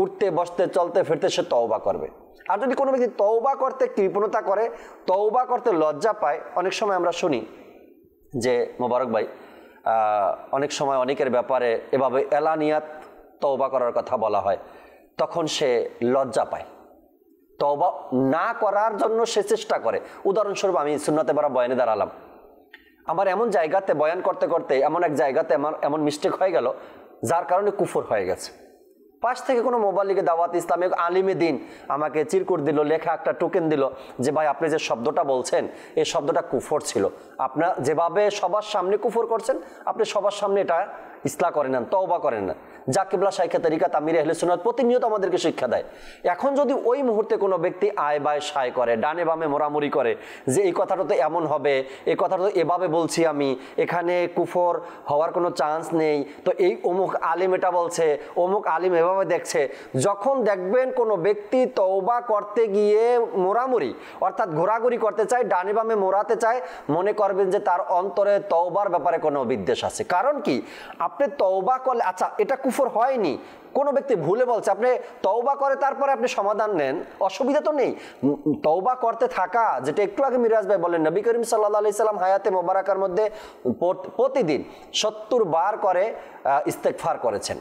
উঠতে বসতে চলতে ফিরতে সে তওবা করবে। আর যদি কোনো ব্যক্তি তওবা করতে কৃপণতা করে, তওবা করতে লজ্জা পায়, অনেক সময় আমরা শুনি যে মোবারক ভাই অনেক সময় অনেকের ব্যাপারে এভাবে এলানিয়াত তওবা করার কথা বলা হয়, তখন সে লজ্জা পায়, তওবা না করার জন্য সে চেষ্টা করে। উদাহরণস্বরূপ আমি সুন্নাতে বারা বয়ানে দাঁড়ালাম, আমার এমন জায়গাতে বয়ান করতে করতে এমন এক জায়গাতে আমার এমন মিস্টেক হয়ে গেল যার কারণে কুফর হয়ে গেছে। পাশ থেকে কোনো মোবাইলিকে দাওয়াত ইসলামী আলিমে দিন আমাকে চিরকুট দিল, লেখা একটা টোকেন দিল যে ভাই আপনি যে শব্দটা বলছেন এই শব্দটা কুফর ছিল, আপনার যেভাবে সবার সামনে কুফর করছেন আপনি সবার সামনে এটা ইসলাহ করে নেন, তওবা করেন না। জাকিবুল্লাহ শাইখে তরিকাত আমির আহলে সুন্নাত প্রতিনিয়ত আমাদেরকে শিক্ষা দেয়। এখন যদি ওই মুহূর্তে কোনো ব্যক্তি আয় বায় সায় করে, ডানে বামে মোরামুরি করে যে এই কথাটা তো এমন হবে, এই কথাটা তো এভাবে বলছি আমি, এখানে কুফর হওয়ার কোনো চান্স নেই, তো এই অমুক আলিম এটা বলছে, অমুক আলিম এভাবে দেখছে, যখন দেখবেন কোনো ব্যক্তি তওবা করতে গিয়ে মোরামুরি অর্থাৎ ঘোরাঘুরি করতে চায়, ডানে বামে মোড়াতে চায়, মনে করবেন যে তার অন্তরে তওবার ব্যাপারে কোনো বিদ্বেষ আছে। কারণ কি, আপনি তওবা করলে, আচ্ছা এটা কুফর হয়নি, কোনো ব্যক্তি ভুলে বলছে, আপনি তওবা করে তারপরে আপনি সমাধান নেন, অসুবিধা তো নেই। তওবা করতে থাকা, যেটা একটু আগে মিরাজ ভাই বলেন, নবী করিম সাল্লাল্লাহু আলাইহি সাল্লাম হায়াতে মোবারকার মধ্যে প্রতিদিন 70 বার করে ইস্তেগফার করেছেন।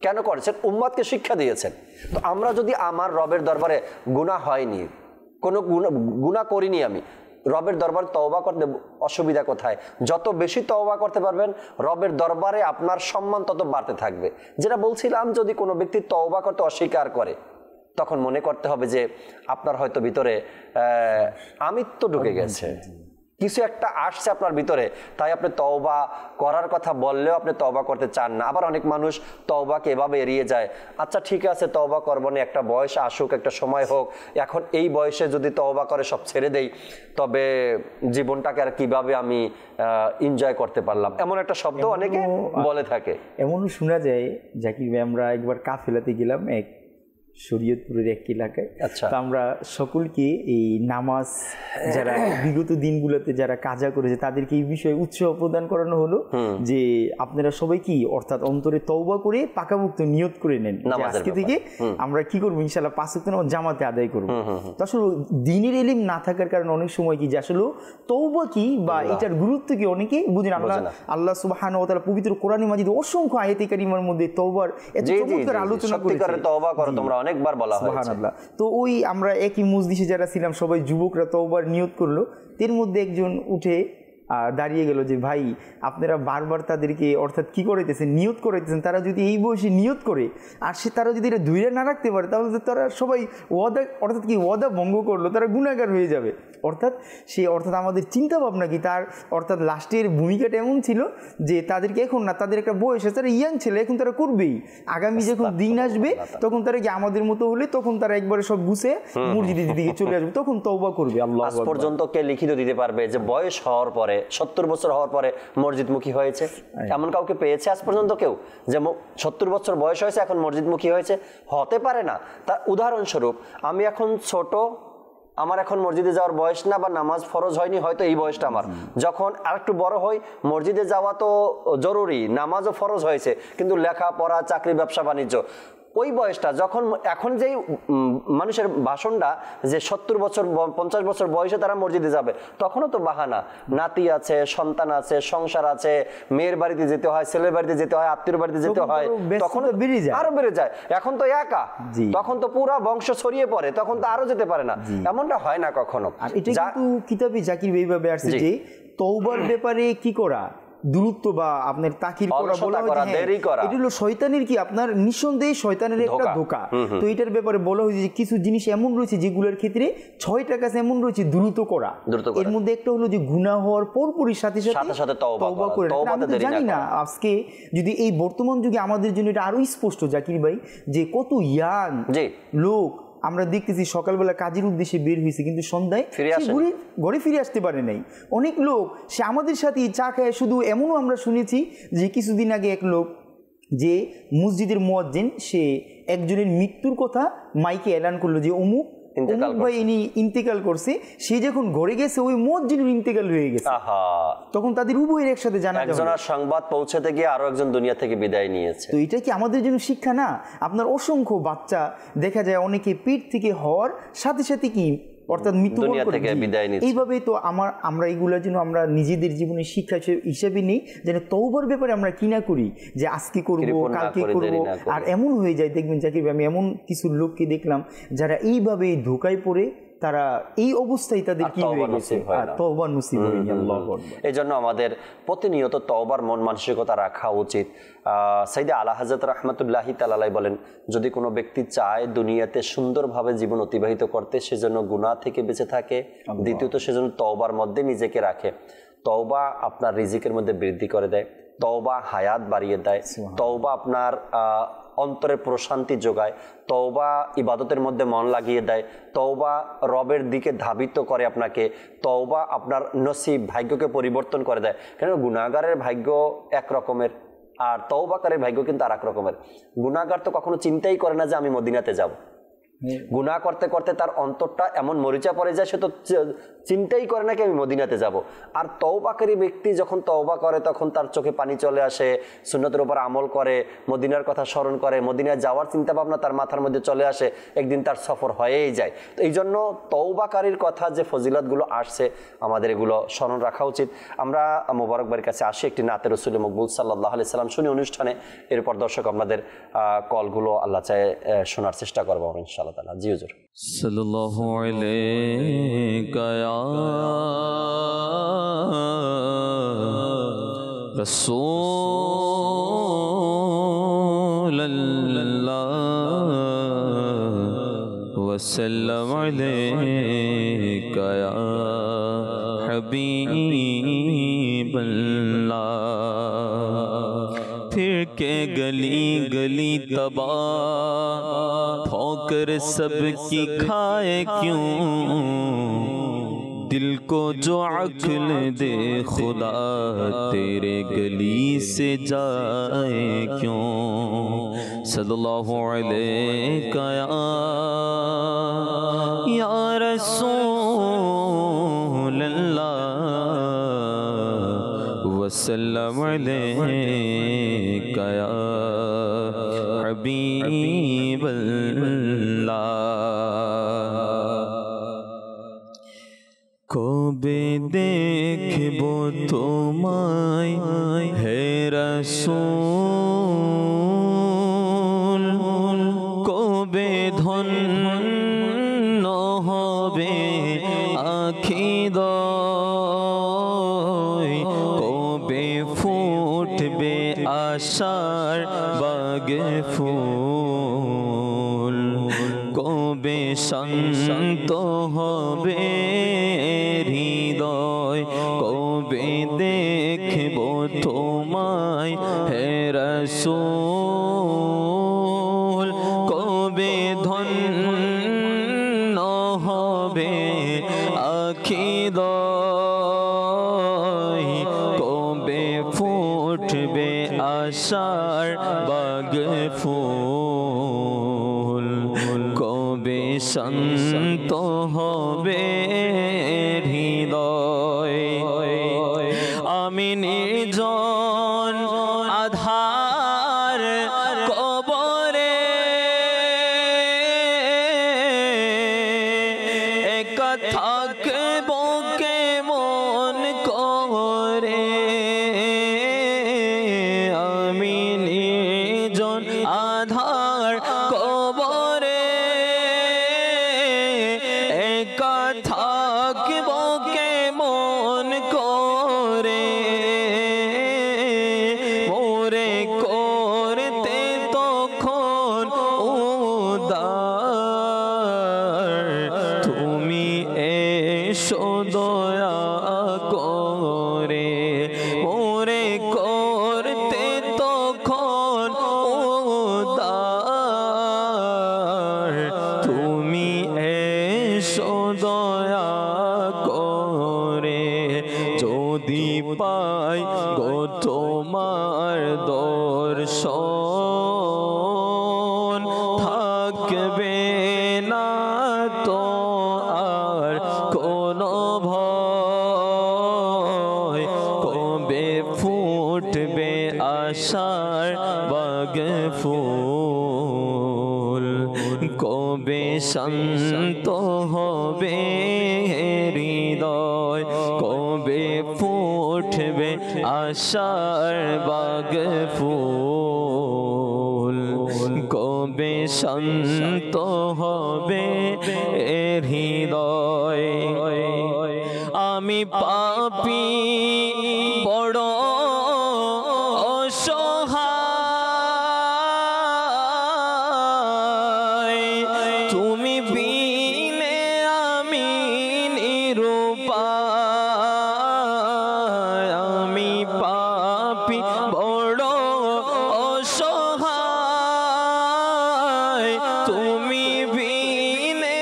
কেন করেছেন? উম্মতকে শিক্ষা দিয়েছেন। তো আমরা যদি আমার রবের দরবারে গুনাহ হয়নি, কোনো গুনাহ করিনি, আমি রবের দরবারে তওবা করতে অসুবিধা কোথায়? যত বেশি তওবা করতে পারবেন রবের দরবারে আপনার সম্মান তত বাড়তে থাকবে। যেটা বলছিলাম, যদি কোনো ব্যক্তি তওবা করতে অস্বীকার করে তখন মনে করতে হবে যে আপনার হয়তো ভিতরে আমিত্ব ঢুকে গেছে, কিছু একটা আসছে আপনার ভিতরে, তাই আপনি তওবা করার কথা বললেও আপনি তওবা করতে চান না। আবার অনেক মানুষ তওবাকে এভাবে এড়িয়ে যায়, আচ্ছা ঠিক আছে তওবা করবো না, একটা বয়স আসুক, একটা সময় হোক, এখন এই বয়সে যদি তওবা করে সব ছেড়ে দেই তবে জীবনটাকে আর কিভাবে আমি এনজয় করতে পারলাম, এমন একটা শব্দ অনেকে বলে থাকে। এমনও শোনা যায়, জাকির ভাই আমরা একবার কাফেলাতে গেলাম এক শরীয়তপুরের এক এলাকায়, তো আমরা সকলকে এই নামাজ যারা বিগত দিনগুলোতে যারা কাজা করেছে তাদেরকে এই বিষয়ে উৎসাহ প্রদান করানো হলো যে আপনারা সবাই কি অর্থাৎ অন্তরে তওবা করে পাকাপোক্ত নিয়ত করে নেন আজকে থেকে আমরা কি করবো, ইনশাআল্লাহ 5 ওয়াক্ত নামাজ জামাতে আদায় করবো। তো আসলে দিনের ইলম না থাকার কারণে অনেক সময় কি যে আসলে তওবা কি বা এটার গুরুত্ব কি অনেকে বুঝেন। আল্লাহ সুবহানাহু ওয়া তাআলা পবিত্র কোরআনে মাজিদে অসংখ্য আয়াতে কারিমার মধ্যে তওবার এত চমৎকার আলোচনা করেছে, তওবা করো তোমরা, অনেকবার বলা হয়েছে। সুবহানাল্লাহ। তো ওই আমরা একই মজলিসে যারা ছিলাম সবাই যুবকরা তওবার নিয়ত করলো, এর মধ্যে একজন উঠে দাঁড়িয়ে গেল যে ভাই আপনারা বারবার তাদেরকে অর্থাৎ কি করাইতেছেন, নিয়ত করাইতেছেন, তারা যদি এই বয়সে নিয়ত করে আর তারা যদি এটা ধুইরে না রাখতে পারে তাহলে তো তারা সবাই ওয়াদা অর্থাৎ কি ওয়াদা ভঙ্গ করলো, তারা গুনাহগার হয়ে যাবে। অর্থাৎ আমাদের চিন্তা ভাবনা কি তার অর্থাৎ লাস্টের ভূমিকাটা এমন ছিল যে তাদেরকে এখন না, তাদের একটা বয়স আছে, তারা ইয়াং ছেলে, এখন তারা করবেই, আগামী যখন দিন আসবে তখন তারা কি আমাদের মতো হলে তখন তারা একবারে সব গুছে মসজিদের দিকে চলে আসবে, তখন তওবা করবে। আল্লাহ আজ পর্যন্ত কে লিখিত দিতে পারবে যে বয়স হওয়ার পরে 70 বছর হওয়ার পরে মসজিদমুখী হয়েছে? এমন কাউকে পেয়েছে আজ পর্যন্ত কেউ যে 70 বছর বয়স হয়েছে এখন মসজিদমুখী হয়েছে? হতে পারে না। তার উদাহরণস্বরূপ আমি এখন ছোট, আমার এখন মসজিদে যাওয়ার বয়স না, বা নামাজ ফরজ হয়নি হয়তো এই বয়সটা আমার, যখন আরেকটু বড় হই মসজিদে যাওয়া তো জরুরি, নামাজও ফরজ হয়েছে, কিন্তু লেখাপড়া, চাকরি, ব্যবসা বাণিজ্য, ওই বয়সটা যখন এখন যেই মানুষের ভাষণটা যে 70 বছর 50 বছর বয়সে তারা মসজিদে যাবে, তখনও তো বাহানা, নাতি আছে, সন্তান আছে, সংসার আছে, মেয়ের বাড়িতে যেতে হয়, ছেলের বাড়িতে যেতে হয়, আত্মীয়ের বাড়িতে যেতে হয়, তখন আরো বেড়ে যায়। এখন তো একা, তখন তো পুরা বংশ ছড়িয়ে পড়ে, তখন তো আরো যেতে পারে না, এমনটা হয় না কখনো। এটা কিন্তু কিতাবে জাকির এইভাবে আসছে যে তওবার ব্যাপারে কি করা, দূরত্ব বা আপনার তাকির করা, বলা হয় এটা হলো শয়তানের কি আপনার নিঃসন্দেহে শয়তানের একটা ধোঁকা। তো এটার ব্যাপারে বলা হয়েছে যে কিছু জিনিস এমন রয়েছে যেগুলোর ক্ষেত্রে 6টা কাজ এমন রয়েছে দ্রুত করা। এর মধ্যে একটা হলো যে গুনাহ হওয়ার পরপরই সাথে সাথে তওবা করে। আমি তো জানি না আজকে যদি এই বর্তমান যুগে আমাদের জন্য এটা আরো স্পষ্ট জাকির ভাই, যে কত ইয়াং লোক আমরা দেখতেছি সকালবেলা কাজের উদ্দেশ্যে বের হয়েছে কিন্তু সন্ধ্যায় ঘরে ফিরে আসতে পারে নাই। অনেক লোক সে আমাদের সাথে চা খায়, শুধু এমনও আমরা শুনেছি যে কিছুদিন আগে এক লোক যে মসজিদের মুয়াজ্জিন, সে একজনের মৃত্যুর কথা মাইকে এলান করলো যে অমুক ভাই ইনি ইন্তেকাল করছে, সে যখন ঘরে গেছে ওই মুয়াজ্জিনের ইন্তেকাল হয়ে গেছে, তখন তাদের উভয়ের একসাথে জানা যায়, একজনের সংবাদ পৌঁছাতে গিয়ে আরো একজন দুনিয়া থেকে বিদায় নিয়েছে। তো এটা কি আমাদের জন্য শিক্ষা না? আপনার অসংখ্য বাচ্চা দেখা যায় অনেকে পেট থেকে হওয়ার সাথে সাথে কি অর্থাৎ মৃত্যুবরণ করে। এইভাবেই তো আমরা এইগুলোর জন্য আমরা নিজেদের জীবনে শিক্ষা হিসেবে নেই, যেন তওবার ব্যাপারে আমরা কি না করি যে আজকে করব, কালকে করব, আর এমন হয়ে যায়। দেখবেন জাকির ভাই, আমি এমন কিছু লোককে দেখলাম যারা এইভাবে ধোঁকায় পড়ে তারা এই অবস্থায় তাদের কি হয়ে গেছে, তওবা নসিব হয়নি। আল্লাহু আকবার। এই জন্য আমাদের প্রতিনিয়ত তওবার মন মানসিকতা রাখা উচিত। সাইয়েদে আলা হযরত রাহমাতুল্লাহি তাআলা আলাইহি বলেন, যদি কোনো ব্যক্তি চায় দুনিয়াতে সুন্দরভাবে জীবন অতিবাহিত করতে, সেজন্য গুনাহ থেকে বেঁচে থাকে, দ্বিতীয়ত সেজন্য তওবার মধ্যে নিজেকে রাখে। তওবা আপনার রিজিকের মধ্যে বৃদ্ধি করে দেয়, তওবা হায়াত বাড়িয়ে দেয়, তওবা আপনার অন্তরের প্রশান্তি যোগায়, তওবা ইবাদতের মধ্যে মন লাগিয়ে দেয়, তওবা রবের দিকে ধাবিত করে আপনাকে, তওবা আপনার নসিব ভাগ্যকে পরিবর্তন করে দেয়। কেন গুনাহগারের ভাগ্য এক রকমের আর তওবাকারের ভাগ্য কিন্তু আর এক রকমের। গুনাহগার তো কখনো চিন্তাই করে না যে আমি মদিনাতে যাব। গুনাহ করতে করতে তার অন্তরটা এমন মরিচা পড়ে যায়, সে তো চিন্তাই করে না কি আমি মদিনাতে যাব। আর তওবাকারী ব্যক্তি যখন তওবা করে তখন তার চোখে পানি চলে আসে, সুন্নতের উপর আমল করে, মদিনার কথা স্মরণ করে, মদিনায় যাওয়ার চিন্তা ভাবনা তার মাথার মধ্যে চলে আসে, একদিন তার সফর হয়েই যায়। তো এই জন্য তওবাকারীর কথা যে ফজিলতগুলো আসছে আমাদের এগুলো স্মরণ রাখা উচিত। আমরা মোবারক ভাইয়ের কাছে আসি, একটি নাতে রাসূল মকবুল সাল্লাল্লাহু আলাইহি সাল্লাম শুনি অনুষ্ঠানে, এরপর দর্শক আপনাদের কলগুলো আল্লাহ চায় শোনার চেষ্টা করবো ইনশাআল্লাহ। জি হুজুর। সাল্লাল্লাহু আলাইকা ইয়া রাসূলুল্লাহ ওয়া সাল্লাম আলাইকা ইয়া হাবিবাল্লাহ। फिर के गली गली तबाह ठोकर सबकी खाए क्यों, दिल को जो अक्ल दे खुदा तेरे गली से जाए क्यों। सल्लल्लाहु अलैका या रसूलल्लाह वसल्लम अलैका या हबीबल्लाह। কবে দেখব তোমায় হে রাসূল, কবে ধন্য হবে আখি আশার বাগে ফুল কবে শান্ত হবে হৃদয় কবে দেখব তোমায় হে রাসূল কবে ধন্য হবে আখিদয় কবে ফুটবে আশার বাগ ফুল কবে শান্ত হবে হৃদয় আমি নির্জন আধার কবরে একা থাকব কেমন করে আমি নির্জন আধার কবরে একা থাকব কেমন করে মোরে করতে তখন উদার তুমি এসো দয়া করে মোরে করতে তখন উদার তুমি এসো দয়া করে যদি পাই গো তোমার দর্শন থাকবে না তো আর কোনো ভয় কবে ফুটবে আশার বাগ ফুল কবে শান্ত হবে হৃদয় কবে ফুটবে আশার বাগ ফুল কবে শান্ত হবে হৃদয় আমি পাপী বড় অসহায় তুমি বিনে আমি নিরুপায় আমি পাপী বড় অসহায় তুমি বিনে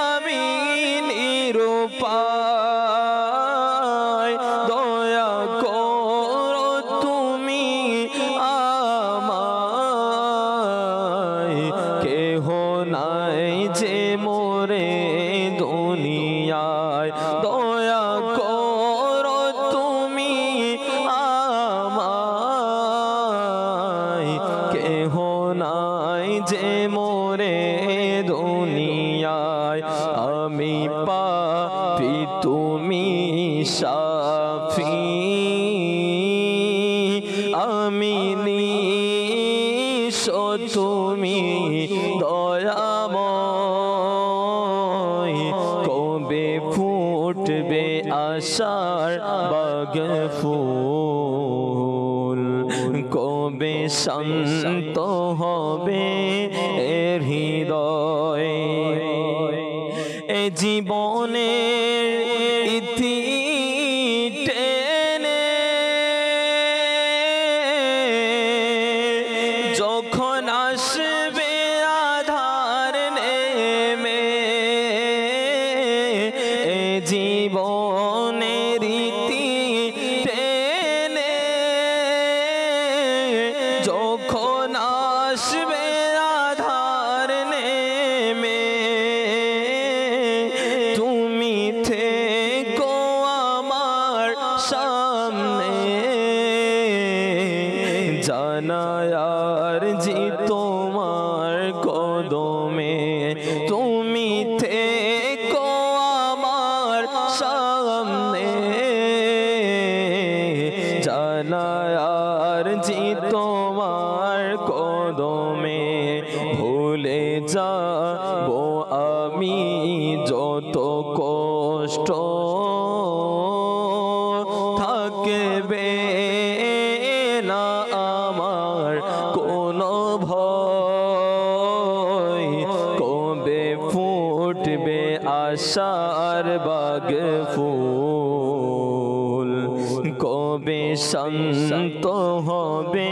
আমি নিরুপায় দয়া করো তুমি আমায় কেহ নাই যে মোরে দুনিয়ায় দয়া করো তুমি আমায় কেহ নাই যে মোরে দুনিয়ায় আমি পাপী তুমি শাফি আমি নিঃস্ব তুমি দয়াময় কবে ফুটবে আশার বাগ ফুল কবে শান্ত হবে হৃদয় এ জীবনের ইতি টেনে যখন আসবে আধার নেমে এ জীবনের ইতি টেনে যখন আসবে আধার নেমে তুমি থেকো আমার সামনে জানায় আর জি তোমার কদমে তুমি থেকো আমার সামনে জানায় আর জি তোমার কদমে ভুলে যাবো আমি যত কষ্ট থাকবে না আমার ফুটবে আশার বাগ ফুল, কবে শান্ত হবে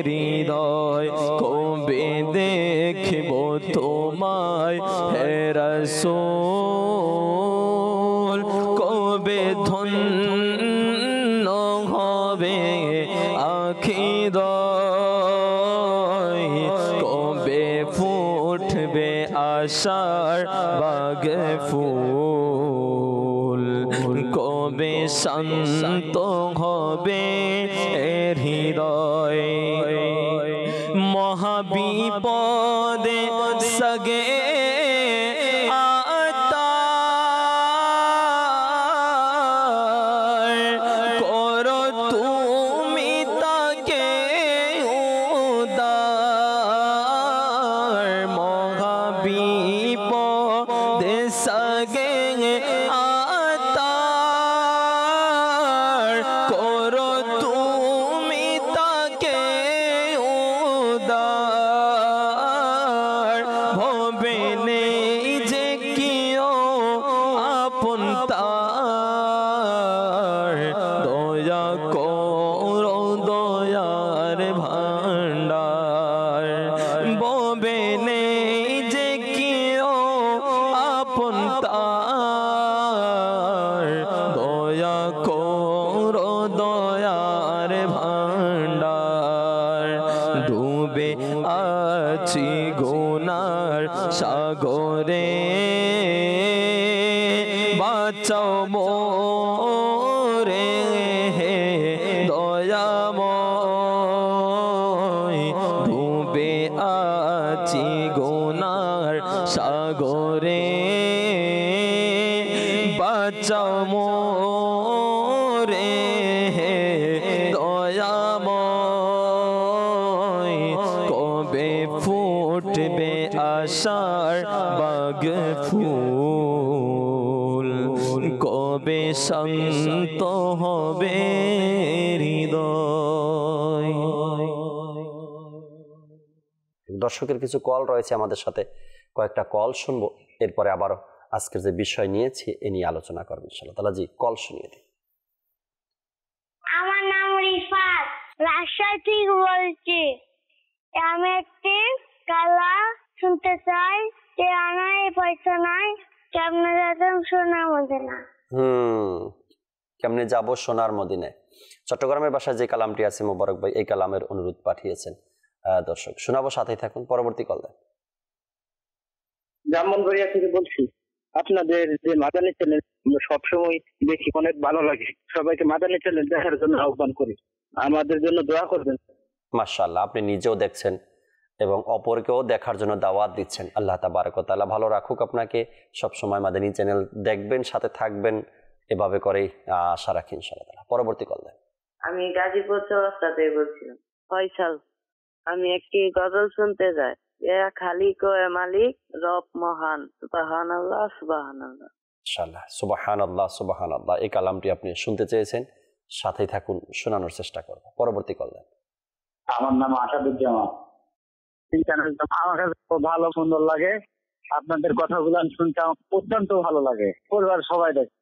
হৃদয়, কবে দেখব তোমায় হে রাসূল, কবে ধন্য হবে আখিদয়, কবে ফুটবে আশার বাগ ফুল, কবে শান্ত হবে হৃদয়, মহাবিপদে সগে করো তুমি তাকে উদ্ধার, মহাবিপদে সগে করো তুমি তাকে উদ্ধার, ভবে নেই যে কিও আপন তার, দয়া করো দয়ার ভান্ডার, ভবে নেই যে কিও আপন তার, দয়া করো দয়ার ভান্ডার, ডুবে আছি গুনার সাগরে, বাঁচাও মোরে হে দয়াময়, ডুবে আছি গুনার সাগরে, বাঁচাও মোরে হে দয়াময়, কবে ফুটবে আশার বাগ ফুল, কবে শান্ত হবে হৃদয়। দর্শকের কিছু কল রয়েছে আমাদের সাথে, কয়েকটা কল শুনবো, এরপরে আবারও আজকের যে বিষয় নিয়েছি এ নিয়ে আলোচনা করবো ইনশাআল্লাহ তাআলা। জি, কল শুনিয়ে দিই। আমার নাম রিফাত, রাজশাহী থেকে বলছি। আমি একটি কালা শুনতে চাই যে আনাই পয়সা নাই, কেমনে যেতাম সোনার মদিনা। কেমনে যাব সোনার মদিনায়। চট্টগ্রামের বাসায় যে কালামটি আছে মোবারক ভাই এই কালামের অনুরোধ পাঠিয়েছেন। দর্শক শোনাবো, সাথেই থাকুন, পরবর্তী কল দেন। ব্রাহ্মণবাড়িয়া থেকে বলছি। আপনাদের যে মাদানী চ্যানেল সবসময় দেখি, অনেক ভালো লাগে। সবাইকে মাদানী চ্যানেল দেখার জন্য আহ্বান করি, আমাদের জন্য দোয়া করবেন। মাশাআল্লাহ, আপনি নিজেও দেখছেন এবং অপরকেও দেখার জন্য দাওয়াত দিচ্ছেন। আল্লাহ তাবারক ওয়া তাআলা ভালো রাখুক আপনাকে, সবসময় মাদানী চ্যানেল দেখবেন, সাথে থাকবেন, এভাবে করেই আশা রাখি ইনশাআল্লাহ। পরবর্তী কল দেন। আমি গাজীপুর চৌরাস্তা থেকে বলছিলাম। ফয়সাল, আমি একটি গজল শুনতে চাই। খালিক ও মালিক, রব মহান, সুবহানাল্লাহ সুবহানাল্লাহ। ইনশাআল্লাহ, সুবহানাল্লাহ সুবহানাল্লাহ, এই কালামটি আপনি শুনতে চেয়েছেন, সাথেই থাকুন, শোনানোর চেষ্টা করব। পরবর্তী কল দেন। আমার নাম আসাদুজ্জামান। আমার কাছে খুব ভালো সুন্দর লাগে, আপনাদের কথাগুলো শুনতে আমার অত্যন্ত ভালো লাগে। পরিবার সবাই দেখে,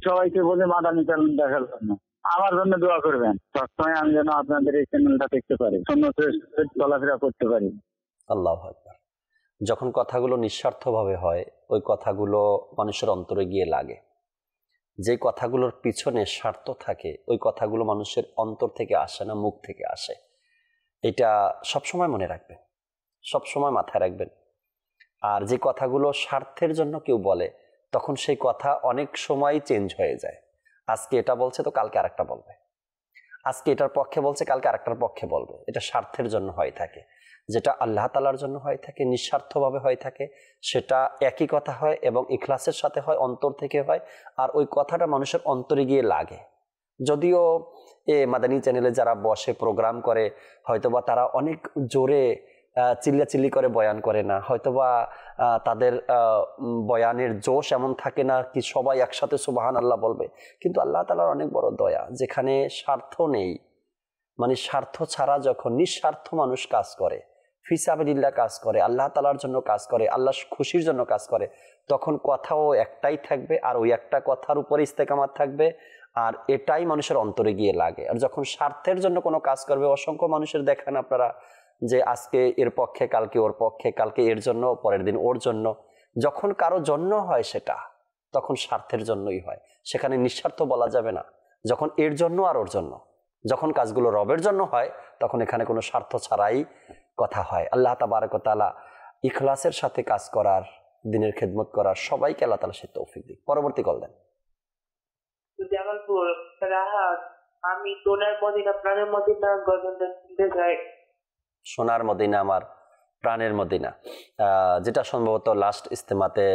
সবাইকে বলে মাদানী চ্যানেল দেখার জন্য আমার জন্য দোয়া করবেন। সবসময় আমি যেন আপনাদের এই চ্যানেলটা দেখতে পারি, চলাফেরা করতে পারি। আল্লাহু আকবার। যখন কথাগুলো নিঃস্বার্থভাবে হয়, ওই কথাগুলো মানুষের অন্তরে গিয়ে লাগে। যে কথাগুলোর পিছনে স্বার্থ থাকে, ওই কথাগুলো মানুষের অন্তর থেকে আসে না, মুখ থেকে আসে। এটা সবসময় মনে রাখবেন, সবসময় মাথায় রাখবেন। আর যে কথাগুলো স্বার্থের জন্য কেউ বলে, তখন সেই কথা অনেক সময় চেঞ্জ হয়ে যায়। আজকে এটা বলছে তো কালকে আরেকটা বলবে, আজকে এটার পক্ষে বলছে কালকে আরেকটার পক্ষে বলবে। এটা স্বার্থের জন্য হয়ে থাকে। যেটা আল্লাহ তাআলার জন্য হয়ে থাকে, নিঃস্বার্থভাবে হয়ে থাকে, সেটা একই কথা হয় এবং ইখলাসের সাথে হয়, অন্তর থেকে হয়। আর ওই কথাটা মানুষের অন্তরে গিয়ে লাগে। যদিও মাদানী চ্যানেলে যারা বসে প্রোগ্রাম করে, হয়তোবা তারা অনেক জোরে চিল্লাচিল্লি করে বয়ান করে না, হয়তোবা তাদের বয়ানের জোশ এমন থাকে না কি সবাই একসাথে সুবহানাল্লাহ বলবে। কিন্তু আল্লাহ তাআলার অনেক বড় দয়া, যেখানে স্বার্থ নেই, মানে স্বার্থ ছাড়া যখন নিঃস্বার্থ মানুষ কাজ করে, ফিসাবিলিল্লাহ কাজ করে, আল্লাহ তাআলার জন্য কাজ করে, আল্লাহ খুশির জন্য কাজ করে, তখন কথাও একটাই থাকবে, আর ওই একটা কথার উপরে ইস্তেকামাত থাকবে, আর এটাই মানুষের অন্তরে গিয়ে লাগে। আর যখন স্বার্থের জন্য কোনো কাজ করবে, অসংখ্য মানুষের দেখেন আপনারা যে আজকে এর পক্ষে, কালকে ওর পক্ষে, কালকে এর জন্য, পরের দিন ওর জন্য। যখন কারো জন্য হয় সেটা, তখন স্বার্থের জন্যই হয়, সেখানে নিঃস্বার্থ বলা যাবে না। যখন এর জন্য আর ওর জন্য, যখন কাজগুলো রবের জন্য হয়, তখন এখানে কোনো স্বার্থ ছাড়াই কথা হয়। আল্লাহ তাবারক ওয়া তাআলা ইখলাসের সাথে কাজ করার, দিনের খেদমত করার সবাইকে আল্লাহ তাআলা সে তৌফিক দিক। পরবর্তী কল দেন। জামালপুর রাহাত, আমি সোনার মদিনা প্রাণের মদিনা গজলটা শুনতে চাই। সোনার মদিনা আমার প্রাণের মদিনা, যেটা সম্ভবত লাস্ট ইস্তেমাতে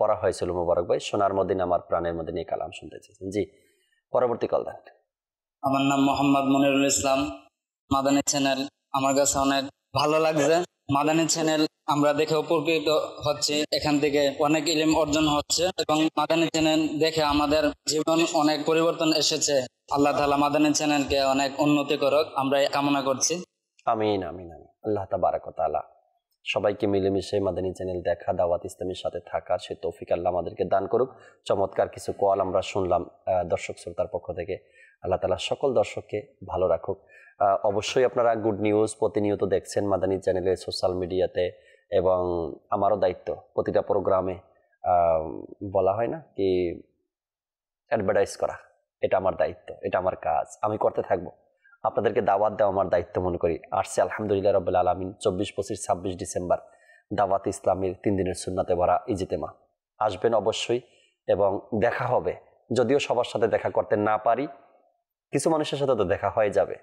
পড়া হয়েছিল মোবারক ভাই, সোনার মদিনা আমার প্রাণের মদিনা কালাম শুনতে চেয়েছেন। জি, পরবর্তী কল দেন। আমার নাম মোহাম্মদ মনিরুল ইসলাম, মাদানী চ্যানেল আমার কাছে অনেক ভালো লাগছে। মাদানী চ্যানেল আমরা দেখে উপকৃত হচ্ছি, এখান থেকে অনেক ইলম অর্জন হচ্ছে, এবং মাদানী চ্যানেল দেখে আমাদের জীবন অনেক পরিবর্তন এসেছে। আল্লাহ তাআলা মাদানী চ্যানেলকে অনেক উন্নতি করুক, আমরা কামনা করছি। আমিন আমিন আমিন। আল্লাহ তাবারক ওয়া তাআলা সবাইকে মিলেমিশে মাদানী চ্যানেল দেখা, দাওয়াত ইসলামের সাথে থাকা সে তৌফিক আল্লাহ আমাদেরকে দান করুক। চমৎকার কিছু কল আমরা শুনলাম দর্শক শ্রোতার পক্ষ থেকে। আল্লাহ তাআলা সকল দর্শককে ভালো রাখুক। অবশ্যই আপনারা গুড নিউজ প্রতিনিয়ত দেখছেন মাদানী চ্যানেলে, সোশ্যাল মিডিয়াতে, এবং আমারও দায়িত্ব প্রতিটা প্রোগ্রামে বলা হয় না কি অ্যাডভার্টাইজ করা, এটা আমার দায়িত্ব, এটা আমার কাজ, আমি করতে থাকবো। আপনাদেরকে দাওয়াত দেওয়া আমার দায়িত্ব মনে করি। আসছে আলহামদুলিল্লাহ রাব্বিল আলামিন 24, 25, 26 ডিসেম্বর দাওয়াত ইসলামের 3 দিনের সুন্নাতে ভরা ইজতেমা। আসবেন অবশ্যই, এবং দেখা হবে। যদিও সবার সাথে দেখা করতে না পারি, কিছু মানুষের সাথে তো দেখা হয়ে যাবে।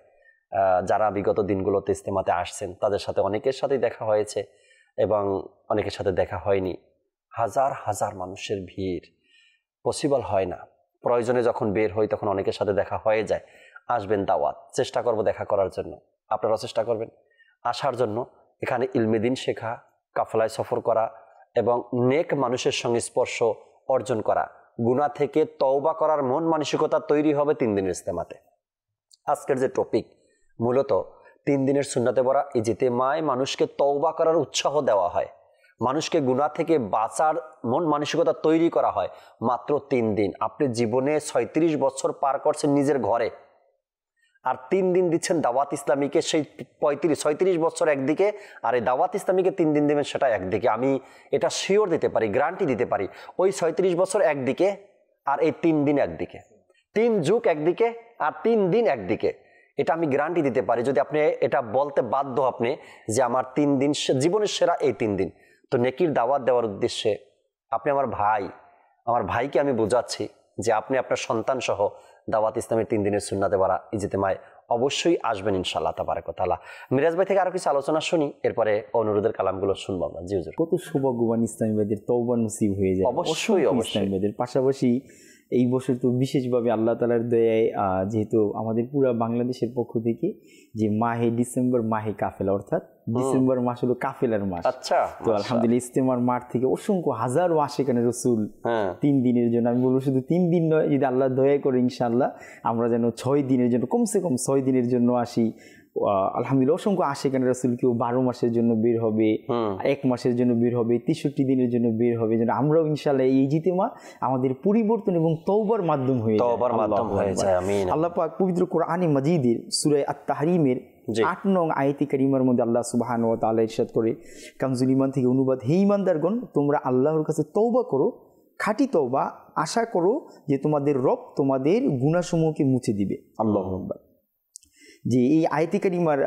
যারা বিগত দিনগুলোতে ইজতেমাতে আসছেন তাদের সাথে অনেকের সাথেই দেখা হয়েছে, এবং অনেকের সাথে দেখা হয়নি। হাজার হাজার মানুষের ভিড়, পসিবল হয় না। প্রয়োজনে যখন বের হই তখন অনেকের সাথে দেখা হয়ে যায়। আসবেন, দাওয়াত, চেষ্টা করব দেখা করার জন্য, আপনারাও চেষ্টা করবেন আসার জন্য। এখানে ইলমে দ্বীন শেখা, কাফলায় সফর করা, এবং নেক মানুষের সঙ্গে স্পর্শ অর্জন করা, গুনাহ থেকে তওবা করার মন মানসিকতা তৈরি হবে 3 দিনের ইজতেমাতে। আজকের যে টপিক, মূলত 3 দিনের সুন্নাতে ভরা ইজতেমায় মানুষকে তওবা করার উৎসাহ দেওয়া হয়, মানুষকে গুনাহ থেকে বাঁচার মন মানসিকতা তৈরি করা হয় মাত্র 3 দিন। আপনি জীবনে 36 বছর পার করছেন নিজের ঘরে, আর 3 দিন দিচ্ছেন দাওয়াত ইসলামীকে। সেই 36 বছর একদিকে, আর এই দাওয়াত ইসলামীকে 3 দিন দেবেন সেটা একদিকে। আমি এটা শিওর দিতে পারি, গ্যারান্টি দিতে পারি। ওই 36 বছর একদিকে, আর এই 3 দিন একদিকে, 3 যুগ একদিকে, আর 3 দিন একদিকে। এটা আমি গ্যারান্টি দিতে পারি। যদি আপনি এটা বলতে বাধ্য আপনি যে আমার 3 দিন জীবনের সেরা এই 3 দিন, তো নেকির দাওয়াত দেওয়ার উদ্দেশ্যে আপনি আমার ভাইকে আমি বোঝাচ্ছি যে আপনি আপনার সন্তান সহ দাওয়াত ইসলামের 3 দিনের সুন্নাতে ভরা ইজতেমায় অবশ্যই আসবেন ইনশাআল্লাহ তাবারক ওয়া তাআলা। মিরাজ ভাই থেকে আরো কিছু আলোচনা শুনি, এরপরে অনুরোধের কালামগুলো শুনবো আমরা। জি হুজুর। কত সৌভাগ্যবান ইসলামীবাদের তওবা নসিব হয়ে যায় অবশ্যই ইসলামীবাদের। পাশাপাশি এই বছর তো বিশেষভাবে আল্লাহ তাআলার দয়ায় যেহেতু আমাদের পুরো বাংলাদেশের পক্ষ থেকে যে মাহে ডিসেম্বর, মাহে কাফেলা, অর্থাৎ ডিসেম্বর মাস হলো কাফেলার মাস। আচ্ছা, তো আলহামদুলিল্লাহ ইজতেমার মাঠ থেকে অসংখ্য হাজারো আশিকানে রাসূল 3 দিনের জন্য, আমি বলবো শুধু 3 দিন নয়, যদি আল্লাহ দয়া করে ইনশাআল্লাহ আমরা যেন 6 দিনের জন্য, কমসে কম 6 দিনের জন্য আসি। আলহামদুলিল্লাহ অসংখ্য আশিকানে রাসূল কেউ 12 মাসের জন্য বের হবে, 1 মাসের জন্য বের হবে, 63 দিনের জন্য বের হবে, যেন আমরাও ইনশাআল্লাহ এই ইজতেমা আমাদের পরিবর্তন এবং তওবার মাধ্যম হয়ে যায়। আমিন। আল্লাহ পাক পবিত্র কোরআনে মাজিদের সূরা আত-তাহরিমের 8 নং আয়াতে কারিমার মধ্যে আল্লাহ সুবহানাহু ওয়া তাআলা ইরশাদ করে, কানজুল ঈমান থেকে অনুবাদ, হে ঈমানদারগণ, তোমরা আল্লাহর কাছে তওবা করো, খাঁটি তওবা, আশা করো যে তোমাদের রব তোমাদের গুনাহসমূহকে মুছে দিবে। আল্লাহু আকবার। যে এই আয়াতে কারিমার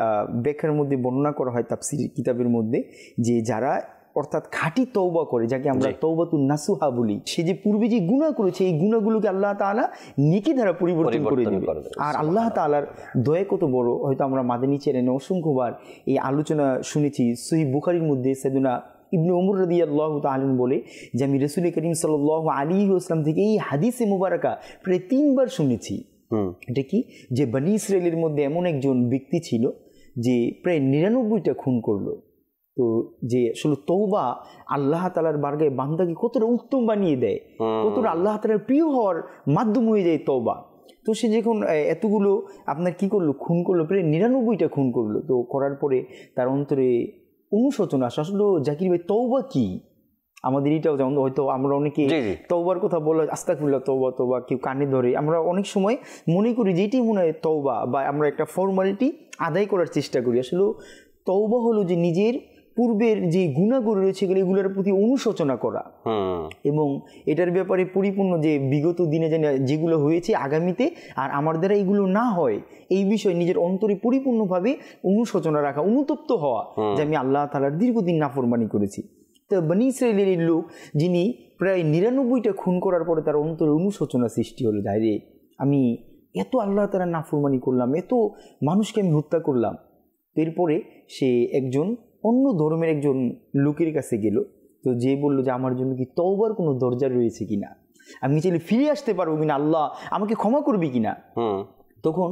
ব্যাখ্যার মধ্যে বর্ণনা করা হয় তাফসীর কিতাবের মধ্যে, যে যারা অর্থাৎ খাঁটি তওবা করে, যাকে আমরা তওবাতুন নাসুহা বলি, সে যে পূর্বে যে গুনাহ করেছে এই গুনাহগুলোকে আল্লাহ তাআলা নেকি দ্বারা পরিবর্তন করে দেবে। আর আল্লাহ তাআলার দয়া কত বড়, হয়তো আমরা মাদানী চ্যানেলে অসংখ্যবার এই আলোচনা শুনেছি। সহিহ বুখারীর মধ্যে সাইয়েদনা ইবনে ওমর রাদিয়াল্লাহু তাআলা বলে যে আমি রাসূল করিম সাল্লাল্লাহু আলাইহি ওয়াসাল্লাম থেকে এই হাদিসে মুবারাকা প্রায় 3 বার শুনেছি। এটা কি, যে বনি ইসরায়েলের মধ্যে এমন একজন ব্যক্তি ছিল যে প্রায় 99টা খুন করলো। তো যে আসলে তওবা আল্লাহ তাআলার বারগাহে বান্দাকে কতটা উত্তম বানিয়ে দেয়, কতটা আল্লাহ তাআলার প্রিয় হওয়ার মাধ্যম হয়ে যায় তওবা। তো সে যখন এতগুলো আপনার কি করলো, খুন করলো, প্রায় 99টা খুন করলো। তো করার পরে তার অন্তরে অনুশোচনা আসে। আসলে জাকির ভাই তওবা কি? আমাদের এটাও যেমন হয়তো আমরা অনেকে তওবার কথা বলে আস্তাগফিরুল্লাহ তওবা তওবা কেউ কানে ধরে, আমরা অনেক সময় মনে করি যেটি মনে হয় তওবা, বা আমরা একটা ফর্মালিটি আদায় করার চেষ্টা করি। আসলে তওবা হলো যে নিজের পূর্বের যে গুনাহগুলো রয়েছে এগুলোর প্রতি অনুশোচনা করা, এবং এটার ব্যাপারে পরিপূর্ণ যে বিগত দিনে যেগুলো হয়েছে আগামীতে আর আমার দ্বারা এগুলো না হয় এই বিষয়ে নিজের অন্তরে পরিপূর্ণভাবে অনুশোচনা রাখা, অনুতপ্ত হওয়া যে আমি আল্লাহ তাআলার দীর্ঘদিন নাফরমানি করেছি। তো বনী ইসরাইলের লোক যিনি প্রায় ৯৯টা খুন করার পরে তার অন্তরে অনুশোচনা সৃষ্টি হলো, রে আমি এত আল্লাহ তাআলার নাফরমানি করলাম, এত মানুষকে আমি হত্যা করলাম। এরপরে সে একজন অন্য ধর্মের একজন লোকের কাছে গেল, তো যে বললো যে আমার জন্য কি তওবার কোনো দরজা রয়েছে কিনা, আমি চাইলে ফিরে আসতে পারবো কিনা, আল্লাহ আমাকে ক্ষমা করবি কিনা। তখন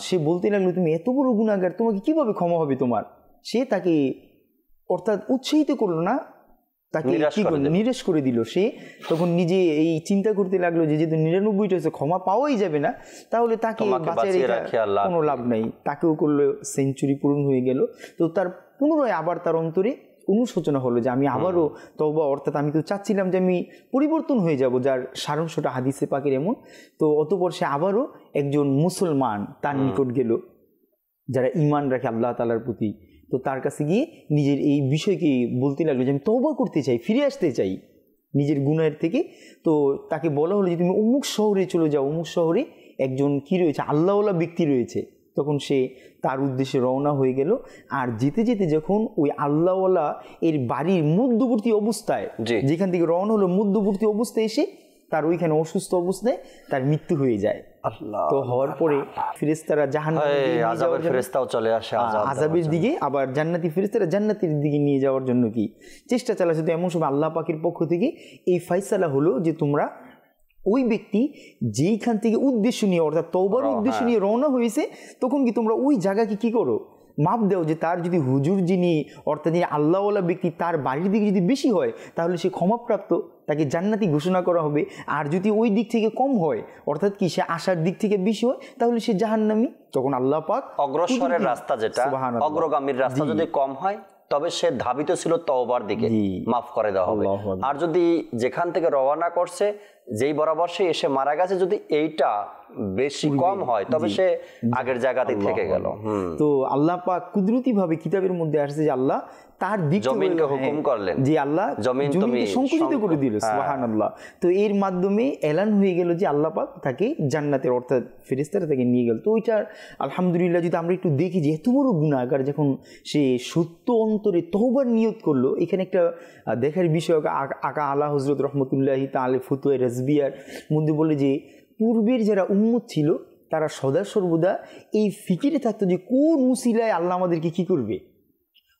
সে বলতে লাগলো তুমি এত বড় গুনাহগার, তোমাকে কিভাবে ক্ষমা হবে তোমার। সে তাকে অর্থাৎ উৎসাহিত করলো না, তাকে নিরাশ করে দিল। সে তখন নিজে এই চিন্তা করতে লাগলো যে যেহেতু ৯৯টা হচ্ছে ক্ষমা পাওয়াই যাবে না, তাহলে তাকে বাঁচিয়ে রাখা কোনো লাভ নাই। তাকেও করলো সেঞ্চুরি পূরণ হয়ে গেল। তো তার পুনরায় আবার তার অন্তরে অনুশোচনা হলো যে আমি আবারও তওবা, অর্থাৎ আমি তো চাচ্ছিলাম যে আমি পরিবর্তন হয়ে যাব, যার সারাংশটা হাদিসে পাকের এমন। তো অতঃপর সে আবারও একজন মুসলমান তার নিকট গেল যারা ঈমান রাখে আল্লাহ তাআলার প্রতি। তো তার কাছে গিয়ে নিজের এই বিষয়কে বলতে লাগলো যে আমি তওবা করতে চাই, ফিরে আসতে চাই নিজের গুনাহের থেকে। তো তাকে বলা হলো যে তুমি অমুক শহরে চলে যাও, অমুক শহরে একজন কি রয়েছে, আল্লাহওয়ালা ব্যক্তি রয়েছে। তখন সে তার উদ্দেশ্যে রওনা হয়ে গেল। আর যেতে যেতে যখন ওই আল্লাহওয়ালা এর বাড়ির মধ্যবর্তী অবস্থায়, যেখান থেকে রওনা হলো, মধ্যবর্তী অবস্থায় এসে তার ওইখানে অসুস্থ অবস্থায় তার মৃত্যু হয়ে যায়। তো হওয়ার পরে ফেরেশতারা আযাবের দিকে, আবার জান্নাতি ফেরেশতারা জান্নাতের দিকে নিয়ে যাওয়ার জন্য কি চেষ্টা চালাচ্ছে। তো এমন সময় আল্লাহ পাকের পক্ষ থেকে এই ফায়সালা হলো যে তোমরা ওই ব্যক্তি যেইখান থেকে উদ্দেশ্য নিয়ে, অর্থাৎ তওবার উদ্দেশ্য নিয়ে রওনা হয়েছে, তখন কি তোমরা ওই জায়গাকে কি করো, মাপ দেও যে তার যদি হুজুর যিনি, অর্থাৎ যিনি আল্লাহওয়ালা ব্যক্তি, তার বাড়ির দিকে যদি বেশি হয় তাহলে সে ক্ষমাপ্রাপ্ত, তাকে জান্নাতি ঘোষণা করা হবে। আর যদি ওই দিক থেকে কম হয়, অর্থাৎ কি সে আসার দিক থেকে বেশি হয়, তাহলে সে জাহান্নামী। তখন আল্লাহ পাক অগ্রসরের রাস্তা, যেটা অগ্রগামীর রাস্তা যদি কম হয় তবে সে ধাবিত ছিল তওবার দিকে, মাফ করে দেওয়া হবে। আর যদি যেখান থেকে রওনা করছে যেই বরাবর সে এসে মারা গেছে, যদি এইটা বেশি কম হয় তবে সে আগের জায়গাতে থেকে গেল। তো আল্লাহ পাক কুদরতি ভাবে কিতাবের মধ্যে আসছে যে আল্লাহ তার দিক জমিনকে হুকুম করলেন, যে আল্লাহ জমিনকে সংকুচিত করে দিল, সুবহানাল্লাহ। তো এর মাধ্যমে এলান হয়ে গেল যে আল্লাহ পাক তাকে জান্নাতের, অর্থাৎ ফেরেশতারা তাকে নিয়ে গেল। তো ওইটার আলহামদুলিল্লাহ যদি আমরা একটু দেখি যে এত বড় গুনাহগার যখন সে সত্য অন্তরে তওবার নিয়ত করলো, এখানে একটা দেখার বিষয় আকা আলা হযরত রাহমাতুল্লাহি তাআলা ফতোয়া রাজবিয়ার মধ্যে বলে যে পূর্বের যারা উম্মত ছিল তারা সদা সর্বদা এই ফিকিরে থাকতো যে কোন উসিলায় আল্লাহ আমাদেরকে কি করবে,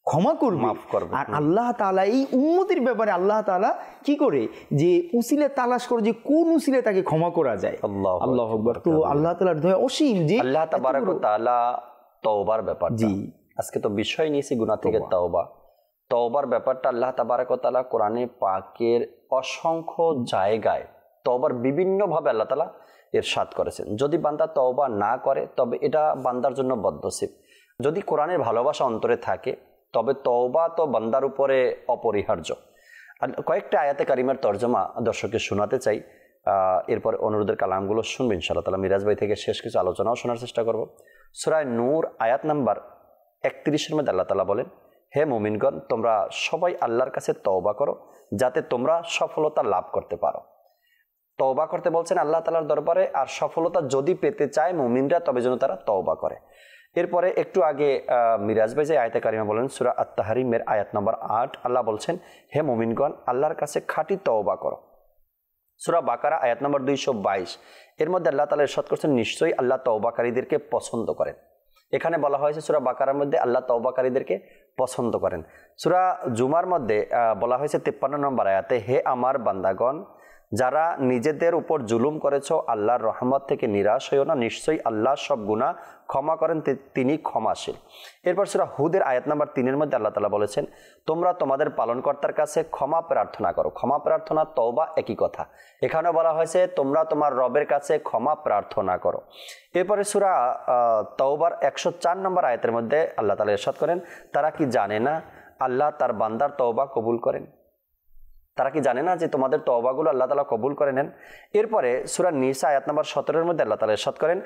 ক্ষমা করবে, মাফ করবে। আর আল্লাহ তাআলা এই উম্মতের ব্যাপারে আল্লাহ তাআলা কি করে যে উসিলা তালাশ করে যে কোন উসিলায় তাকে ক্ষমা করা যায়। আল্লাহু আকবার। তো আল্লাহ তাআলার দয়া অসীম যে আল্লাহ তাবারক ওয়া তাআলা তওবার ব্যাপার, জি আজকে তো বিষয় নিয়েছি গুনাহ থেকে তওবা। তওবার ব্যাপারটা আল্লাহ তাবারক ওয়া তাআলা কোরআনে পাকের অসংখ্য জায়গায় তওবার বিভিন্নভাবে আল্লাহ তাআলা ইরশাদ করেছেন। যদি বান্দা তওবা না করে তবে এটা বান্দার জন্য বদনসিব। যদি কোরআনের ভালোবাসা অন্তরে থাকে তবে তওবা তো বান্দার উপরে অপরিহার্য। কয়েকটা আয়াতে কারিমার তর্জমা দর্শককে শোনাতে চাই, এরপর অনুরোধের কালামগুলো শুনবেন ইনশাআল্লাহ তাআলা। মিরাজ ভাই থেকে শেষ কিছু আলোচনাও শোনার চেষ্টা করব। সূরা নূর আয়াত নাম্বার 31-এর মধ্যে আল্লাহ তাআলা বলেন, হে মুমিনগণ, তোমরা সবাই আল্লাহর কাছে তওবা করো যাতে তোমরা সফলতা লাভ করতে পারো। তওবা করতে বলছেন আল্লাহ তাআলার দরবারে, আর সফলতা যদি পেতে চায় মুমিনরা তবে যেন তারা তওবা করে। এরপরে একটু আগে মিরাজ ভাই যে আয়াতে কারিমা বলেন সূরা আত-তাহরিমের আয়াত নম্বর 8, আল্লাহ বলছেন, হে মুমিনগণ, আল্লাহর কাছে খাঁটি তওবা করো। সূরা বাকারা আয়াত নম্বর 222, এর মধ্যে আল্লাহ তাআলা ইরশাদ করছেন, নিশ্চয়ই আল্লাহ তওবাকারীদেরকে পছন্দ করেন। এখানে বলা হয়েছে সূরা বাকারার মধ্যে আল্লাহ তওবাকারীদেরকে পছন্দ করেন। সূরা জুমার মধ্যে বলা হয়েছে 53 নম্বর আয়াতে, হে আমার বান্দাগণ, যারা নিজেদের উপর জুলুম করেছ আল্লাহর রহমত থেকে নিরাশ হইও না, নিশ্চয়ই আল্লাহ সব গুনাহ ক্ষমা করেন, তিনি ক্ষমাশীল। এরপর সূরা হুদের আয়াত নাম্বার 3-এর মধ্যে আল্লাহ তাআলা বলেছেন, তোমরা তোমাদের পালনকর্তার কাছে ক্ষমা প্রার্থনা করো। ক্ষমা প্রার্থনা তওবা একই কথা। এখানে বলা হয়েছে তোমরা তোমার রবের কাছে ক্ষমা প্রার্থনা করো। এরপরে সূরা তওবার 104 নম্বর আয়াতের মধ্যে আল্লাহ তাআলা ইরশাদ করেন, তারা কি জানে না আল্লাহ তার বান্দার তওবা কবুল করেন? তারা কি জানে না যে তোমাদের তওবাগুলো আল্লাহ তাআলা কবুল করে নেন? এরপরে সূরা নিসা আয়াত নাম্বার 17 এর মধ্যে আল্লাহ তাআলা ইরশাদ করেন,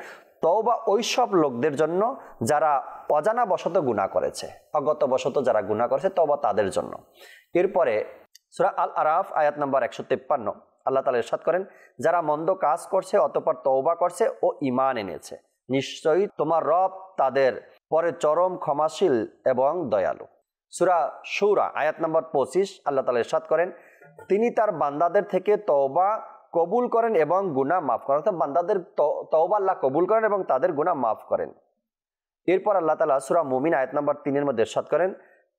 তওবা ওই সব লোকদের জন্য যারা অজানা বশত গুনাহ করেছে, অজ্ঞাত বশত যারা গুনাহ করেছে, তওবা তাদের জন্য। এরপরে সূরা আল আরাফ আয়াত নাম্বার 153 আল্লাহ তাআলা ইরশাদ করেন, যারা মন্দ কাজ করছে অতঃপর তওবা করছে ও ঈমান এনেছে, নিশ্চয়ই তোমার রব তাদের পরে চরম ক্ষমাশীল এবং দয়ালু। সূরা শুরা আয়াত নাম্বার 25 আল্লাহ তাআলা ইরশাদ করেন, তিনি তার বান্দাদের থেকে তওবা কবুল করেন এবং গুনাহ মাফ করেন। অর্থাৎ বান্দাদের তওবা আল্লাহ কবুল করেন এবং তাদের গুনাহ মাফ করেন। এরপর আল্লাহ তাআলা সূরা মুমিন আয়াত নাম্বার 3 এর মধ্যে ইরশাদ করেন,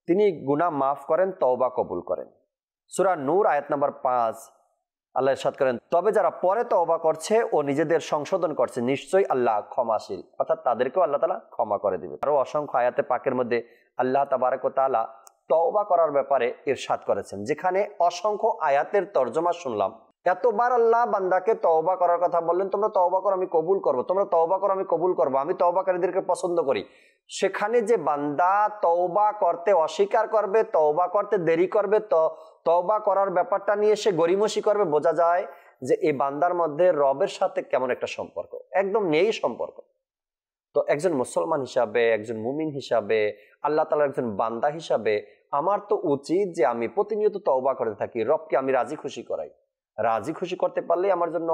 তিনি গুনাহ মাফ করেন, তওবা কবুল করেন। সূরা নূর আয়াত নাম্বার 5 আল্লাহ ইরশাদ করেন, তবে যারা পরে তওবা করছে ও নিজেদের সংশোধন করছে, নিশ্চয়ই আল্লাহ ক্ষমাশীল, অর্থাৎ তাদেরকেও আল্লাহ তাআলা ক্ষমা করে দিবেন। আরো অসংখ্য আয়াতে পাকের মধ্যে আল্লাহ তাবারক ওয়া তাআলা তওবা করার ব্যাপারে ইরশাদ করেছেন, যেখানে অসংখ্য আয়াতের তরজমা শুনলাম। এতবার আল্লাহ বান্দাকে তওবা করার কথা বললেন, তোমরা তওবা করো আমি কবুল করব, তোমরা তওবা করো আমি কবুল করব, আমি তওবাকারীদেরকে পছন্দ করি। সেখানে যে বান্দা তওবা করতে অস্বীকার করবে, তওবা করতে দেরি করবে, তওবা করার ব্যাপারটা নিয়ে সে গরিমসি করবে, বোঝা যায় যে এই বান্দার মধ্যে রবের সাথে কেমন একটা সম্পর্ক, একদম নেই সম্পর্ক। তো একজন মুসলমান হিসাবে, একজন মুমিন হিসাবে, আল্লাহ তাআলার একজন বান্দা হিসাবে আমার তো উচিত যে আমি প্রতিনিয়ত তওবা করতে থাকি, রবকে আমি রাজি খুশি করাই। রাজি খুশি করতে পারলে আমার জন্য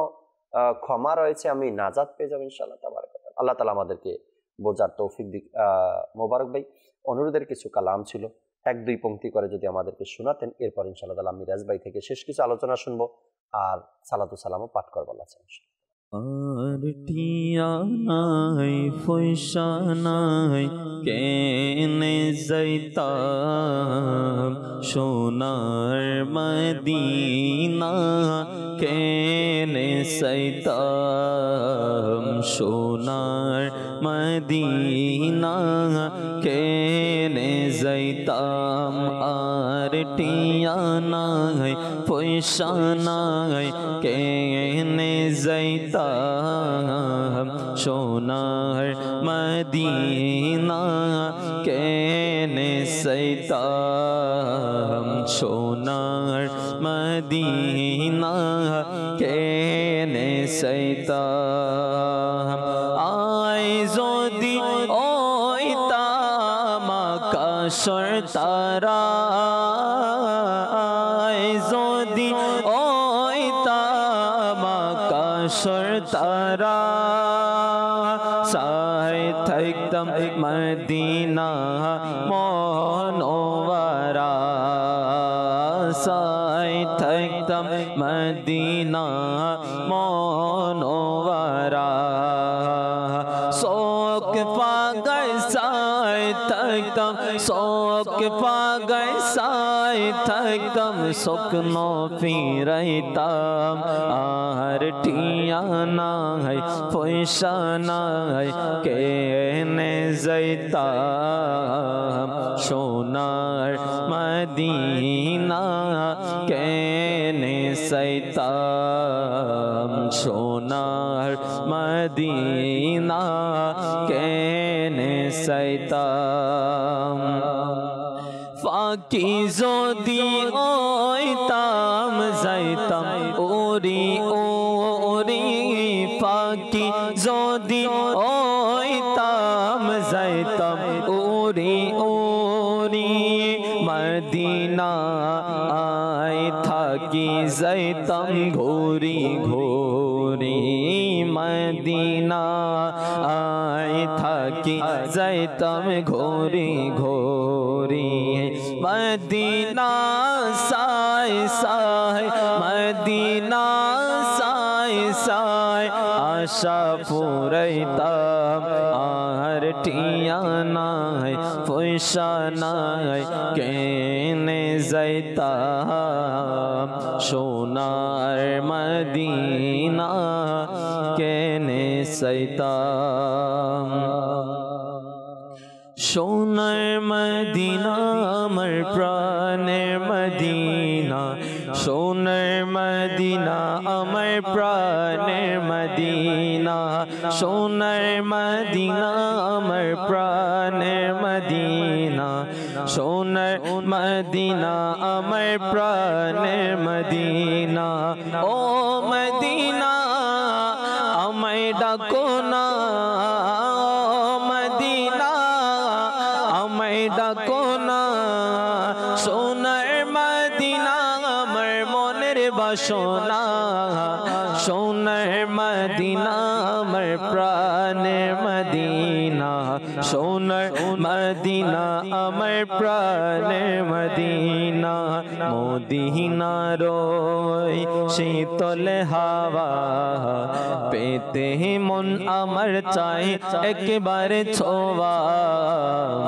ক্ষমা রয়েছে, আমি নাজাত পেয়ে যাবো ইনশাআল্লাহ তাবারক ওয়া তাআলা। আল্লাহ তাআলা আমাদেরকে বোঝার তৌফিক দিক। মোবারক ভাই, অনুরোধের কিছু কালাম ছিল, 1-2 পংক্তি করে যদি আমাদেরকে শোনাতেন, এরপর ইনশাআল্লাহ তাআলা মিরাজ ভাই থেকে শেষ কিছু আলোচনা শুনবো আর সালাতু সালামও পাঠ করবো আল্লাহ ইনশাআল্লাহ। আর টিয়া নাই পয়সা নাই কেনে যাইতাম, সোনার মদিনা কেনে যাইতাম, সোনার মদিনা কেনে যাইতাম। আর টিয়া নাই পয়সা নাই কেনে যাইতাম, সোনার মদিনা কেনে যাইতাম, সোনার মদিনা কেনে যাইতাম। আয় যদি ওইতাম আকাশের তারা, আয় যদি ওইতাম আকাশের তারা, সাই থাকতাম মদিনা মনোয়ারা, সাই থাকতাম মদিনা মনোয়ারা। শোক পাগায় সাই থাকতাম, শোক পাগায় সাই থাকতাম, স্বপ্ন ফিরাইতাম। আর টিয়া নাই পয়সা নাই কেনে যাইতাম, সোনার মদিনা কেনে যাইতাম, সোনার মদিনা কেনে যাইতাম। ফাঁকি যদি ওইতাম যাইতাম ওরি ওরি, ফাঁকি যদি ওইতাম যাইতাম ওরি ওরি, মদিনা আয় থাকি যাইতাম ঘুরি ঘুরি, মদিনা আয় থাকি যাইতাম ঘুরি ঘুরি। মদিনা সাই সাই, মদিনা সাই সাই, আশা পুরাইতাম। আর টিয়া নাই পয়সা নাই কেনে যাইতাম, সোনার মদিনা কেনে যাইতাম। সোনার মদিনা আমার প্রাণের মদিনা, সোনার মদিনা আমার প্রাণের মদিনা, সোনার মদিনা আমার প্রাণের মদিনা, সোনার মদিনা আমার প্রাণের মদিনা ও মদিনা আমায় ডাকো না মদিনা আমায় ডাকো না সোনার মদিনা আমার মনের বাসনা সোনার মদিনা আমার প্রাণের মদিনা সোনার মদিনা আমার প্রাণের মদিনা মদিনার শীতল হাওয়া পেতে মন আমার চাই একবারে ছোঁয়া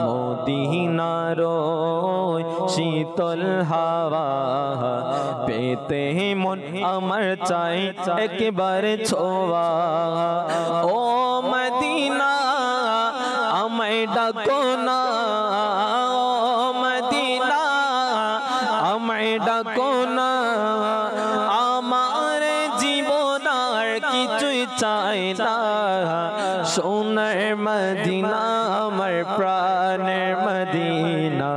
মদিনার শীতল হাওয়া পেতে মন আমার চাই একবারে ছোঁয়া ও মদিনা আমায় ডাকো না ও মদিনা আমায় ডাকো না আমার জীবন আর কিছুই চাই না সোনার মদিনা আমার প্রাণের মদিনা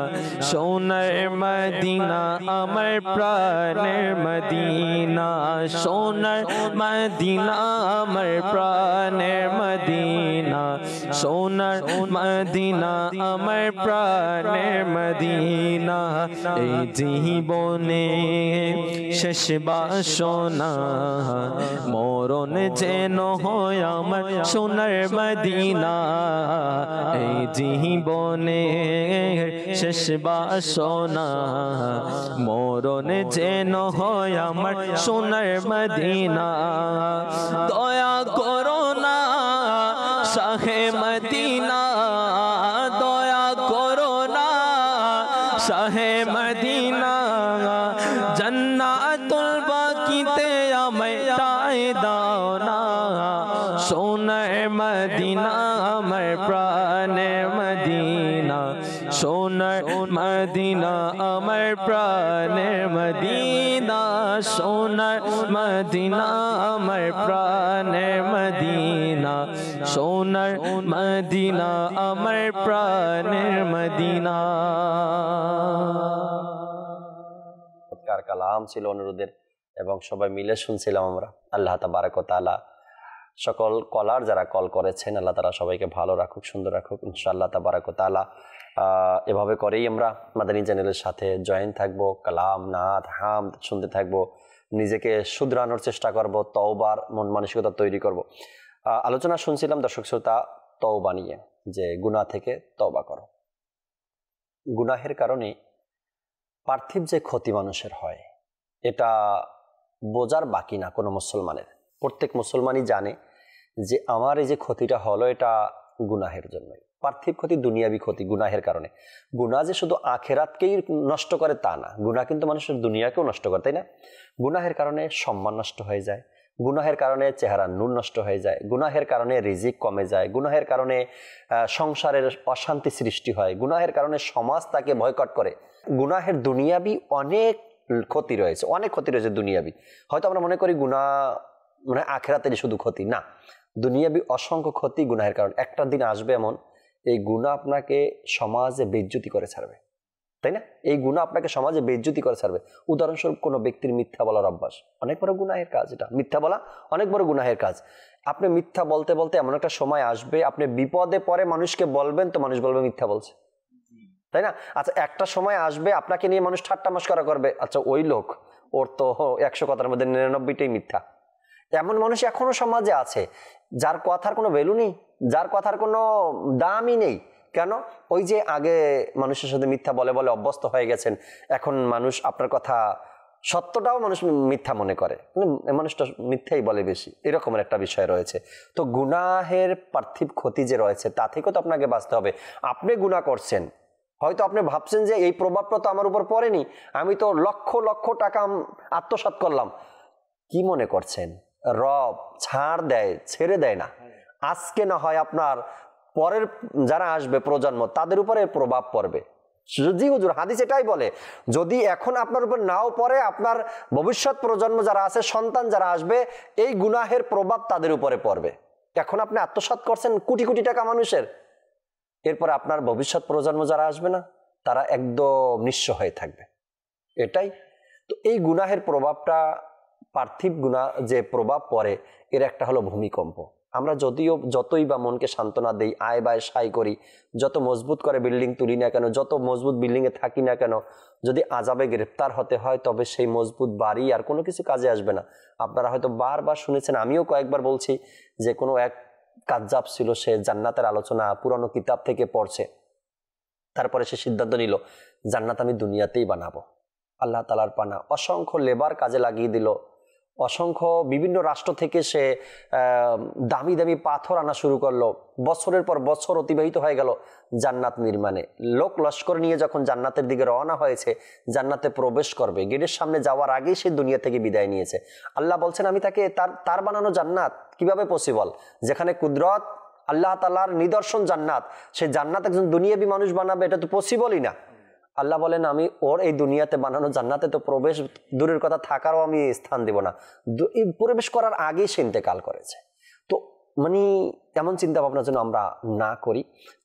সোনার মদিনা আমার প্রাণের মদিনা সোনার মদিনা আমার প্রাণের মদিনা সোনার মদিনা আমার প্রাণের মদিনা এই জীবনে শেষ বাসনা মরণ যেন হয় আমার সোনার মদিনা এই জীবনে শেষ বাসনা মরণ যেন হয় আমার সোনার মদিনা দয়া করো না শাহে মদিনা দয়া করো না শাহে মদিনা জান্নাতুল বাকিতে আমায় ঠাই দাও না সোনার মদিনা আমার প্রাণের মদিনা সোনার মদিনা আমার প্রাণের মদিনা সোনার মদিনা আমার প্রাণের মদিনা সোনার মদিনা আমার প্রাণের মদিনা। কালাম ছিল অনুরোধের এবং সবাই মিলে শুনছিলাম আমরা। আল্লাহ তাবারাক ওয়া তাআলা সকল কলার যারা কল করেছেন আল্লাহ তাআলা সবাইকে ভালো রাখুক, সুন্দর রাখুক ইনশাআল্লাহ তাবারাক ওয়া তাআলা। এভাবে করেই আমরা মাদানী চ্যানেলের সাথে জয়েন থাকবো, কালাম নাত হামদ শুনতে থাকবো, নিজেকে শুধরানোর চেষ্টা করব, তওবার মন মানসিকতা তৈরি করব। আলোচনা শুনছিলাম দর্শক শ্রোতা তওবা নিয়ে, যে গুনাহ থেকে তওবা করো। গুনাহের কারণে পার্থিব যে ক্ষতি মানুষের হয় এটা বোঝার বাকি না কোনো মুসলমানের। প্রত্যেক মুসলমানই জানে যে আমার এই যে ক্ষতিটা হলো এটা গুনাহের জন্যই। পার্থিব ক্ষতি দুনিয়াবি ক্ষতি গুনাহের কারণে। গুনাহ যে শুধু আখেরাতকেই নষ্ট করে তা না, গুনাহ কিন্তু মানুষের দুনিয়াকেও নষ্ট করে, তাই না? গুনাহের কারণে সম্মান নষ্ট হয়ে যায়, গুনাহের কারণে চেহারা নূর নষ্ট হয়ে যায়, গুনাহের কারণে রিজিক কমে যায়, গুনাহের কারণে সংসারের অশান্তি সৃষ্টি হয়, গুনাহের কারণে সমাজ তাকে বয়কট করে। গুনাহের দুনিয়াবি অনেক ক্ষতি রয়েছে, অনেক ক্ষতি রয়েছে দুনিয়াবি। হয়তো আমরা মনে করি গুনাহ মানে আখেরাতেরই শুধু ক্ষতি, না, দুনিয়াবি অসংখ্য ক্ষতি গুনাহের কারণে। একটা দিন আসবে এমন এই গুনাহ আপনাকে সমাজে বেইজ্জতি করে ছাড়বে, তাই না? এই গুনাহ আপনাকে সমাজে বেইজ্জতি করে ছাড়বে। উদাহরণস্বরূপ কোনো ব্যক্তির মিথ্যা বলার অভ্যাস অনেক বড় গুনাহের কাজ। এটা মিথ্যা বলা অনেক বড় গুনাহের কাজ। আপনি মিথ্যা বলতে বলতে এমন একটা সময় আসবে আপনি বিপদে পড়ে মানুষকে বলবেন তো মানুষ বলবে মিথ্যা বলছে, তাই না? আচ্ছা, একটা সময় আসবে আপনাকে নিয়ে মানুষ ঠাট্টা মশকরা করবে, আচ্ছা ওই লোক ওর তো 100 কথার মধ্যে 99টাই মিথ্যা। এমন মানুষ এখনো সমাজে আছে যার কথার কোনো ভ্যালু নেই, যার কথার কোনো দামই নেই। কেন? ওই যে আগে মানুষের সাথে মিথ্যা বলে বলে অভ্যস্ত হয়ে গেছেন, এখন মানুষ আপনার কথা সত্যটাও মানুষ মিথ্যা মনে করে, মানুষটা মিথ্যাই বলে বেশি, এরকমের একটা বিষয় রয়েছে। তো গুনাহের পার্থিব ক্ষতি যে রয়েছে তা থেকেও তো আপনাকে বাঁচতে হবে। আপনি গুনাহ করছেন, হয়তো আপনি ভাবছেন যে এই প্রভাবটা তো আমার উপর পড়েনি, আমি তো লক্ষ লক্ষ টাকা আত্মসাৎ করলাম। কি মনে করছেন রব ছাড় দেয়, ছেড়ে দেয় না? আজকে না হয় আপনার পরের যারা আসবে প্রজন্ম তাদের উপরে প্রভাব পড়বে। জি হুজুর, হাদিস এটাই বলে, যদি এখন আপনার উপর নাও পড়ে আপনার ভবিষ্যৎ প্রজন্ম যারা আছে, সন্তান যারা আসবে, এই গুনাহের প্রভাব তাদের উপরে পড়বে। এখন আপনি আত্মসাৎ করছেন কোটি কোটি টাকা মানুষের, এরপরে আপনার ভবিষ্যৎ প্রজন্ম যারা আসবে না তারা একদম নিঃস্ব হয়ে থাকবে। এটাই তো, এই গুনাহের প্রভাবটা, পার্থিব গুনাহ যে প্রভাব পড়ে, এর একটা হলো ভূমিকম্প। আমরা যতই বা মনকে সান্ত্বনা দেই, আয় বায় সাই করি, যত মজবুত করে বিল্ডিং তুলি না কেন, যত মজবুত বিল্ডিংয়ে থাকি না কেন, যদি আযাবে গ্রেফতার হতে হয়, তবে সেই মজবুত বাড়ি আর কোনো কিছু কাজে আসবে না। আপনারা হয়তো বারবার শুনেছেন, আমিও কয়েকবার বলছি, যে কোনো এক কাজ্জাব ছিল, সে জান্নাতের আলোচনা পুরানো কিতাব থেকে পড়ছে, তারপরে সে সিদ্ধান্ত নিল জান্নাত আমি দুনিয়াতেই বানাবো। আল্লাহ তাআলার পানা, অসংখ্য লেবার কাজে লাগিয়ে দিল, অসংখ্য বিভিন্ন রাষ্ট্র থেকে সে দামি দামি পাথর আনা শুরু করলো। বছরের পর বছর অতিবাহিত হয়ে গেল জান্নাত নির্মাণে। লোক লস্কর নিয়ে যখন জান্নাতের দিকে রওনা হয়েছে, জান্নাতে প্রবেশ করবে, গেটের সামনে যাওয়ার আগেই সে দুনিয়া থেকে বিদায় নিয়েছে। আল্লাহ বলছেন আমি তাকে তার বানানো জান্নাত কিভাবে পসিবল, যেখানে কুদরত আল্লাহ তাআলার নিদর্শন জান্নাত, সে জান্নাত একজন দুনিয়াবী মানুষ বানাবে, এটা তো পসিবলই না। আল্লাহ বলেন আমি ওর এই দুনিয়াতে বানানো জান্নাতে তো প্রবেশ দূরের কথা, থাকারও আমি স্থান দেব না। এই প্রবেশ করার আগেই সে ইন্তেকাল করেছে। তো মানে এমন চিন্তা ভাবনার জন্য আমরা না করি,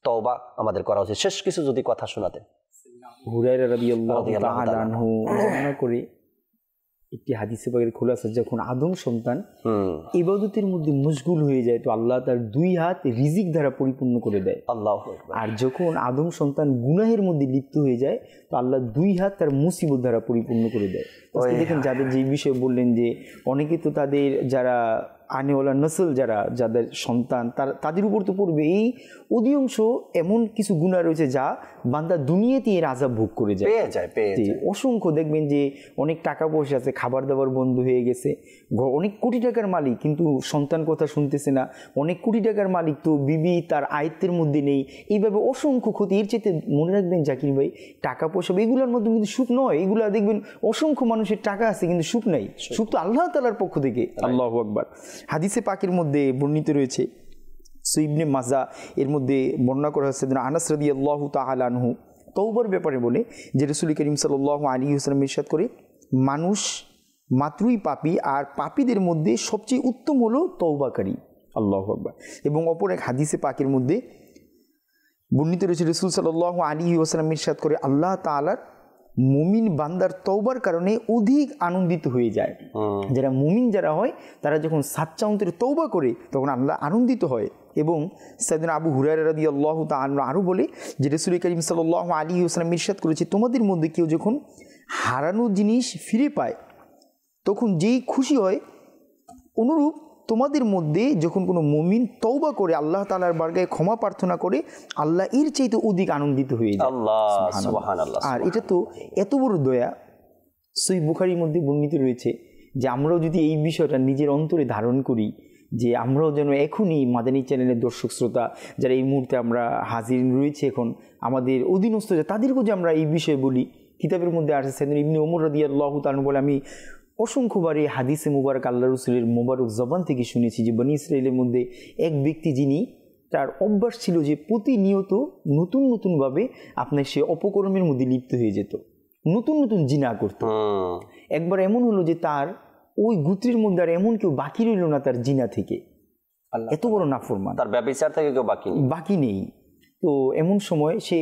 তওবা আমাদের করা উচিত। শেষ কিছু যদি কথা শোনাতেন। হুরায়রা রাদিয়াল্লাহু তাআলা আনহু বর্ণনা করে একটি হাদিসে পাকের খোলাসা, যখন আদম সন্তান ইবাদতের মধ্যে মশগুল হয়ে যায়, তো আল্লাহ তার দুই হাত রিজিক দ্বারা পরিপূর্ণ করে দেয়। আল্লাহু আকবার। আর যখন আদম সন্তান গুনাহের মধ্যে লিপ্ত হয়ে যায়, তো আল্লাহ দুই হাত তার মুসিবত দ্বারা পরিপূর্ণ করে দেয়। দেখেন, যাদের যে বিষয়ে বললেন যে অনেকে তো তাদের যারা আনেওয়ালা নসল, যাদের সন্তান, তাদের উপর তো পড়বে। এই অধিকাংশ এমন কিছু গুনাহ রয়েছে যা বান্দা দুনিয়াতে এর আযাব ভোগ করে যায়, পেয়ে যায়। অসংখ্য দেখবেন যে অনেক টাকা পয়সা আছে, খাবার দাবার বন্ধ হয়ে গেছে, অনেক কোটি টাকার মালিক কিন্তু সন্তান কথা শুনতেছে না, অনেক কোটি টাকার মালিক তো বিবি তার আয়ত্তের মধ্যে নেই। এইভাবে অসংখ্য ক্ষতি। এর চেয়ে মনে রাখবেন জাকির ভাই, টাকা পয়সা এগুলোর মধ্যে কিন্তু সুখ নয়। এগুলা দেখবেন অসংখ্য মানুষের টাকা আছে কিন্তু সুখ নাই। সুখ তো আল্লাহ তাআলার পক্ষ থেকে। আল্লাহু আকবার। হাদিসে পাকের মধ্যে বর্ণিত রয়েছে, ইবনে মাজা এর মধ্যে বর্ণনা করা হয়েছে, আনাস রাদিয়াল্লাহু তাআলা আনহু তওবার ব্যাপারে বলে যে রাসূল করিম সাল্লাল্লাহু আলাইহি ওয়াসাল্লাম ইরশাদ করে, মানুষ মাত্রই পাপী, আর পাপীদের মধ্যে সবচেয়ে উত্তম হলো তওবাকারী। আল্লাহু আকবার। এবং অপর এক হাদিসে পাকের মধ্যে বর্ণিত রয়েছে, রাসূল সাল্লাল্লাহু আলাইহি ওয়াসাল্লাম ইরশাদ করে, আল্লাহ তাআলার মুমিন বান্দার তওবার কারণে অধিক আনন্দিত হয়ে যায়। যারা মুমিন যারা হয়, তারা যখন সাচ্চা অন্তরে তওবা করে, তখন আল্লাহ আনন্দিত হয়। এবং সাইয়েদনা আবু হুরায়রা রাদিয়াল্লাহু তাআলা আরও বলে যে রাসূল করিম সাল্লাল্লাহু আলাইহি ওয়াসাল্লাম ইরশাদ করেছে, তোমাদের মধ্যে কেউ যখন হারানো জিনিস ফিরে পায় তখন যেই খুশি হয়, অনুরূপ তোমাদের মধ্যে যখন কোনো মুমিন তওবা করে আল্লাহ তাআলার বারগাহে ক্ষমা প্রার্থনা করে, আল্লাহ এর চাইতে অধিক আনন্দিত হয়ে যায়। সুবহানাল্লাহ। আর এটা তো এত বড় দয়া। সহিহ বুখারীর মধ্যে বর্ণিত রয়েছে যে আমরাও যদি এই বিষয়টা নিজের অন্তরে ধারণ করি, যে আমরাও যেন এখনই মাদানী চ্যানেলের দর্শক শ্রোতা যারা এই মুহূর্তে আমরা হাজির রয়েছে, এখন আমাদের অধীনস্থ, তাদেরকেও যে আমরা এই বিষয়ে বলি। কিতাবের মধ্যে আসছে, সাইয়েদনা ইবনে ওমর রাদিয়াল্লাহু তাআলা বলে, আমি অসংখ্যবার এই হাদিসে মুবারক আল্লাহ রাসূলের মুবারক জবান থেকে শুনেছি যে বনী ইসরাইলের মধ্যে এক ব্যক্তি, যিনি তার অভ্যাস ছিল যে প্রতিনিয়ত নতুন নতুনভাবে আপনার সে অপকর্মের মধ্যে লিপ্ত হয়ে যেত, নতুন নতুন জিনা করত। একবার এমন হলো যে তার ওই গোত্রের মধ্যে আর এমন কেউ বাকি রইল না তার জিনা থেকে। এত বড় নাফরমান, তার ব্যভিচার থেকে কেউ বাকি নেই। তো এমন সময় সে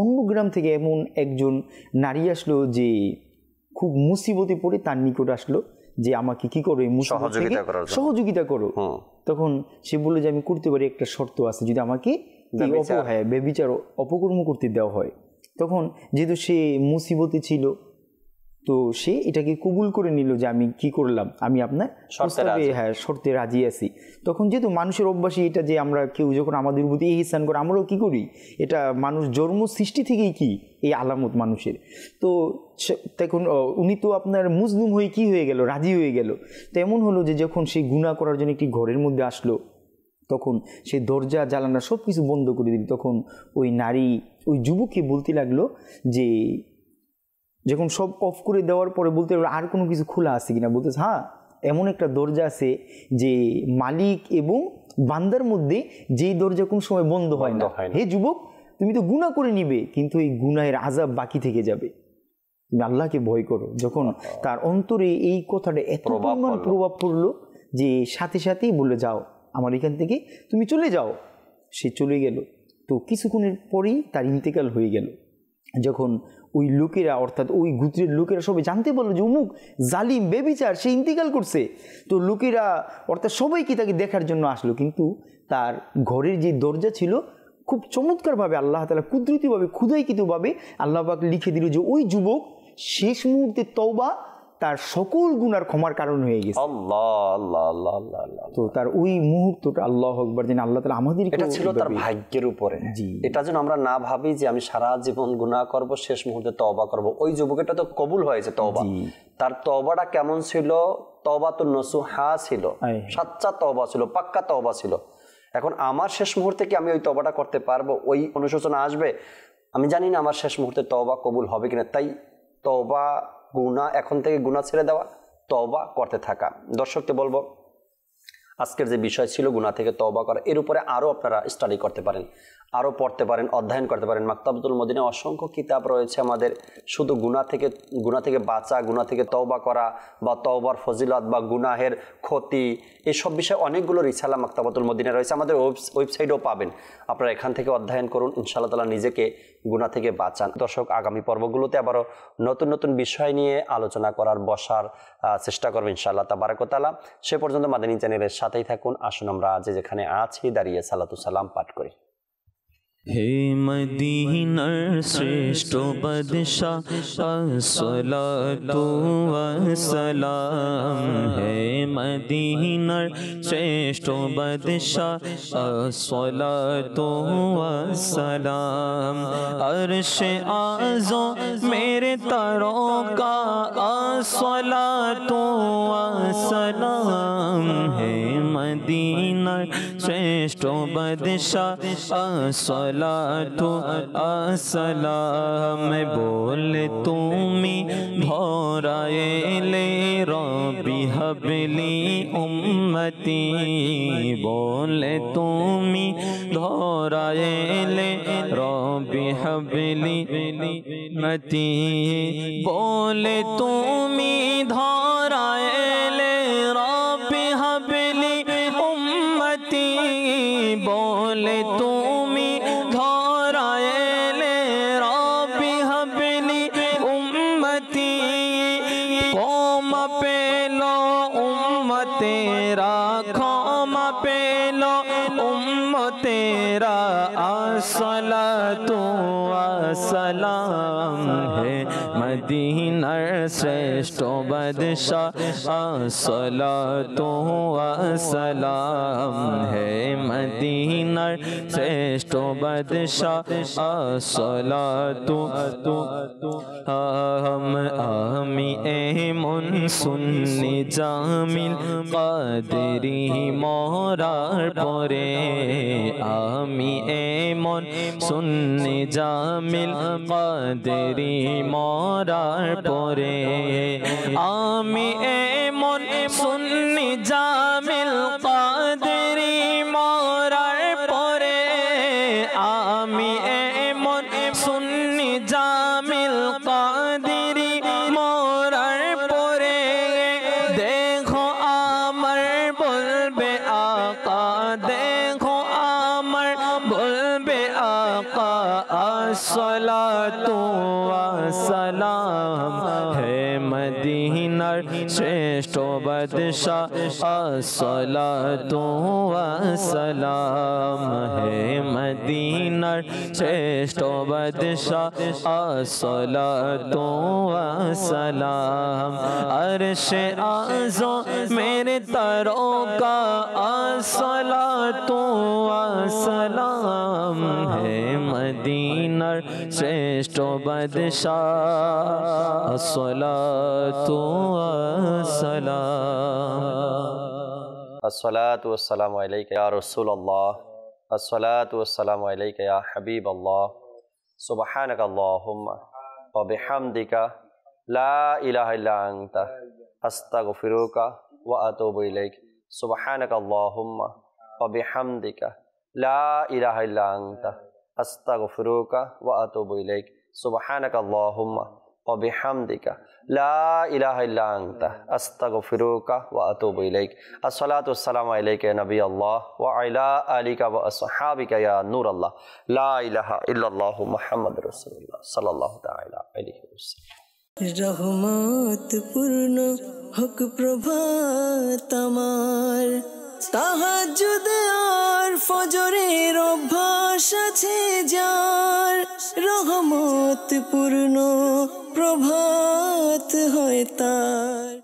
অন্য গ্রাম থেকে এমন একজন নারী আসলো যে খুব মুসিবতে পড়ে তার নিকট আসলো যে আমাকে কি করো, সহযোগিতা করো। তখন সে বললো যে আমি করতে পারি, একটা শর্ত আছে, যদি আমাকে ব্যভিচার অপকর্ম করতে দেওয়া হয়। তখন যেহেতু সে মুসিবতে ছিল, তো সে এটাকে কবুল করে নিল যে আমি কি করলাম, আমি আপনার শর্তে রাজি আছি। তখন যেহেতু মানুষের অভ্যাসই এটা যে আমরা কেউ যখন আমাদের প্রতি ইহসান করে, আমরাও কি করি, এটা মানুষ জন্ম সৃষ্টি থেকেই কি এই আলামত মানুষের। তো তখন উনি তো আপনার মুসলিম হয়ে কি হয়ে গেল, রাজি হয়ে গেল। তো এমন হলো যে যখন সে গুনাহ করার জন্য একটি ঘরের মধ্যে আসলো, তখন সে দরজা জ্বালানা সব কিছু বন্ধ করে দিল। তখন ওই নারী ওই যুবককে বলতে লাগলো যে, যখন সব অফ করে দেওয়ার পরে বলতে লাগলো আর কোনো কিছু খোলা আছে কিনা, বলতেছে হ্যাঁ, এমন একটা দরজা আছে যে মালিক এবং বান্দার মধ্যে যেই দরজা কোন সময় বন্ধ হয় না। হে যুবক, তুমি তো গুনাহ করে নিবে, কিন্তু এই গুনাহের আযাব বাকি থেকে যাবে, তুমি আল্লাহকে ভয় করো। যখন তার অন্তরে এই কথাটা এত পরিমাণ প্রভাব পড়লো যে সাথে সাথেই বলে, যাও আমার এখান থেকে তুমি চলে যাও। সে চলে গেল। তো কিছুক্ষণের পরেই তার ইন্তেকাল হয়ে গেল। যখন ওই লোকেরা অর্থাৎ ওই গোত্রের লোকেরা সবাই জানতে পারলো যে অমুক জালিম বেবিচার সে ইন্তিকাল করছে, তো লোকেরা অর্থাৎ সবাইকে তাকে দেখার জন্য আসলো, কিন্তু তার ঘরের যে দরজা ছিল খুব চমৎকারভাবে আল্লাহ তাআলা কুদরতিভাবে ক্ষুধাইকৃতভাবে আল্লাহ পাক লিখে দিল যে ওই যুবক শেষ মুহূর্তে তওবা তার সকল গুনার ক্ষমার কারণ হয়ে গেছে। আল্লাহ আল্লাহ আল্লাহ আল্লাহ আল্লাহ। তো তার ওই মুহূর্তটা আল্লাহু আকবার, যেন আল্লাহ তাআলা আমাদের এটা ছিল তার ভাগ্যের উপরে। এটা যেন আমরা না ভাবি যে আমি সারা জীবন গুনাহ করব, শেষ মুহূর্তে তওবা করব। ওই যুবকেরটা তো কবুল হয়েছে তওবা। তার তওবাটা কেমন ছিল? তওবাতুন নসুহা ছিল, সাচ্চা তওবা ছিল, পাক্কা তওবা ছিল। এখন আমার শেষ মুহূর্তে কি আমি ওই তওবাটা করতে পারবো? ওই অনুশোচনা আসবে, আমি জানি না আমার শেষ মুহূর্তে তওবা কবুল হবে কিনা। তাই তওবা, গুনাহ, এখন থেকে গুনাহ ছেড়ে দেওয়া, তওবা করতে থাকা। দর্শককে বলবো আজকের যে বিষয় ছিল গুনাহ থেকে তওবা করা, এর উপরে আরও আপনারা স্টাডি করতে পারেন, আরও পড়তে পারেন, অধ্যয়ন করতে পারেন। মাকতাবাতুল মদিনায় অসংখ্য কিতাব রয়েছে আমাদের শুধু গুনাহ থেকে বাঁচা, গুনাহ থেকে তওবা করা বা তওবার ফজিলত বা গুনাহের ক্ষতি, এসব বিষয়ে অনেকগুলো রিসালা মাকতাবাতুল মদিনায় রয়েছে। আমাদের ওয়েবসাইটেও পাবেন, আপনারা এখান থেকে অধ্যয়ন করুন, ইনশাআল্লাহ তাআলা নিজেকে গুনাহ থেকে বাঁচান। দর্শক, আগামী পর্বগুলোতে আবারও নতুন নতুন বিষয় নিয়ে আলোচনা করার বসার চেষ্টা করবেন ইনশাআল্লাহ তাবারাক ওয়া তাআলা। সে পর্যন্ত মাদানী চ্যানেলের সাথেই থাকুন। আসুন আমরা আজ যেখানে আছি দাঁড়িয়ে সালাতু সালাম পাঠ করি। হে মদিনার শ্রেষ্ঠ বাদশাহ আসসালাতু ওয়াসসালাম, হে মদিনার শ্রেষ্ঠ বাদশাহ আসসালাতু ওয়াসসালাম। আরশে আযম মেরে তারকা আসসালাতু ওয়াসসালাম, হে মদিনার শ্রেষ্ঠ বাদশাহ আসসালাতু আসসালাম। বলে তুমি ধরাইলে রব্বি হাবলি উম্মতি, বলে তুমি ধরাইলে রব্বি হাবলি উম্মতি, বলে তুমি ধরাইলে রব্বি হাবলি উম্মতি, বলে তুমি ধরাইলে রব্বি হাবলি উম্মতি। ক্ষমা পেল উম্মতেরা, ক্ষমা পেল উম্মতেরা, আসসালাতু ওয়াসসালাম, হে মদিনার শ্রেষ্ঠ বাদশাহ আসসালাতু ওয়াসসালাম, হে মদিনার শ্রেষ্ঠ বাদশাহ আসসালাতু। আমি এমন সুন্নি জামিল কাদেরি মরার পরে, আমি এমন সুন্নি জামিল কাদেরি মরার পরে, আমি এমন সুন্নি জামিল কাদেরি মরার পরে, আমি এমন সুন্নি জামিল কাদেরি মরার পরে, দেখো আমার বলবে আকা, দেখো আমার বলবে আকা, আসসালাতু ওয়াসসালাম, হে মদিনার শ্রেষ্ঠ বাদশাহ আসসালাতু ওয়াসসালাম, হে মদিনার শ্রেষ্ঠ বাদশাহ আসসালাতু ওয়াসসালাম। আরশে আযম মেরে তারকা আসসালাতু ওয়াসসালাম, হে মদিনার শ্রেষ্ঠ বাদশাহ আসসালাতু ওয়াসসালাম। আসসালাতু ওয়াসসালামু আলাইকা ইয়া রাসূলুল্লাহ, আসসালাতু ওয়াসসালামু আলাইকা ইয়া হাবিবাল্লাহ, সুবহানাকা আল্লাহুম্মা ওয়া বিহামদিকা লা ইলাহা ইল্লা আনতা আস্তাগফিরুকা ওয়া আতুবু ইলাইক, সুবহানাকা আল্লাহুম্মা ওয়া বিহামদিকা লা ইলাহা ইল্লা আনতা আস্তাগফিরুকা ওয়া আতুবু ইলাইক, সুবহানাকা আল্লাহুম্মা ওয়া বিহামদিকা লা ইলাহা ইল্লা আনতা আস্তাগফিরুকা ওয়া আতুবু ইলাইক। আসসালাতু ওয়াসসালামু আলাইকা ইয়া নবিয়াল্লাহ ওয়া আলা আলিকা ওয়া আসহাবিকা ইয়া নূরাল্লাহ লা ইলাহা ইল্লাল্লাহু মুহাম্মাদুর রাসূলুল্লাহ সাল্লাল্লাহু তাআলা আলাইহি ওয়াসাল্লাম। রহমত পূর্ণ হোক প্রভাত আমার, তাহাজ্জুদ আর ফজরের অভ্যাস আছে যার, রহমত পূর্ণ প্রভাত হয় তার।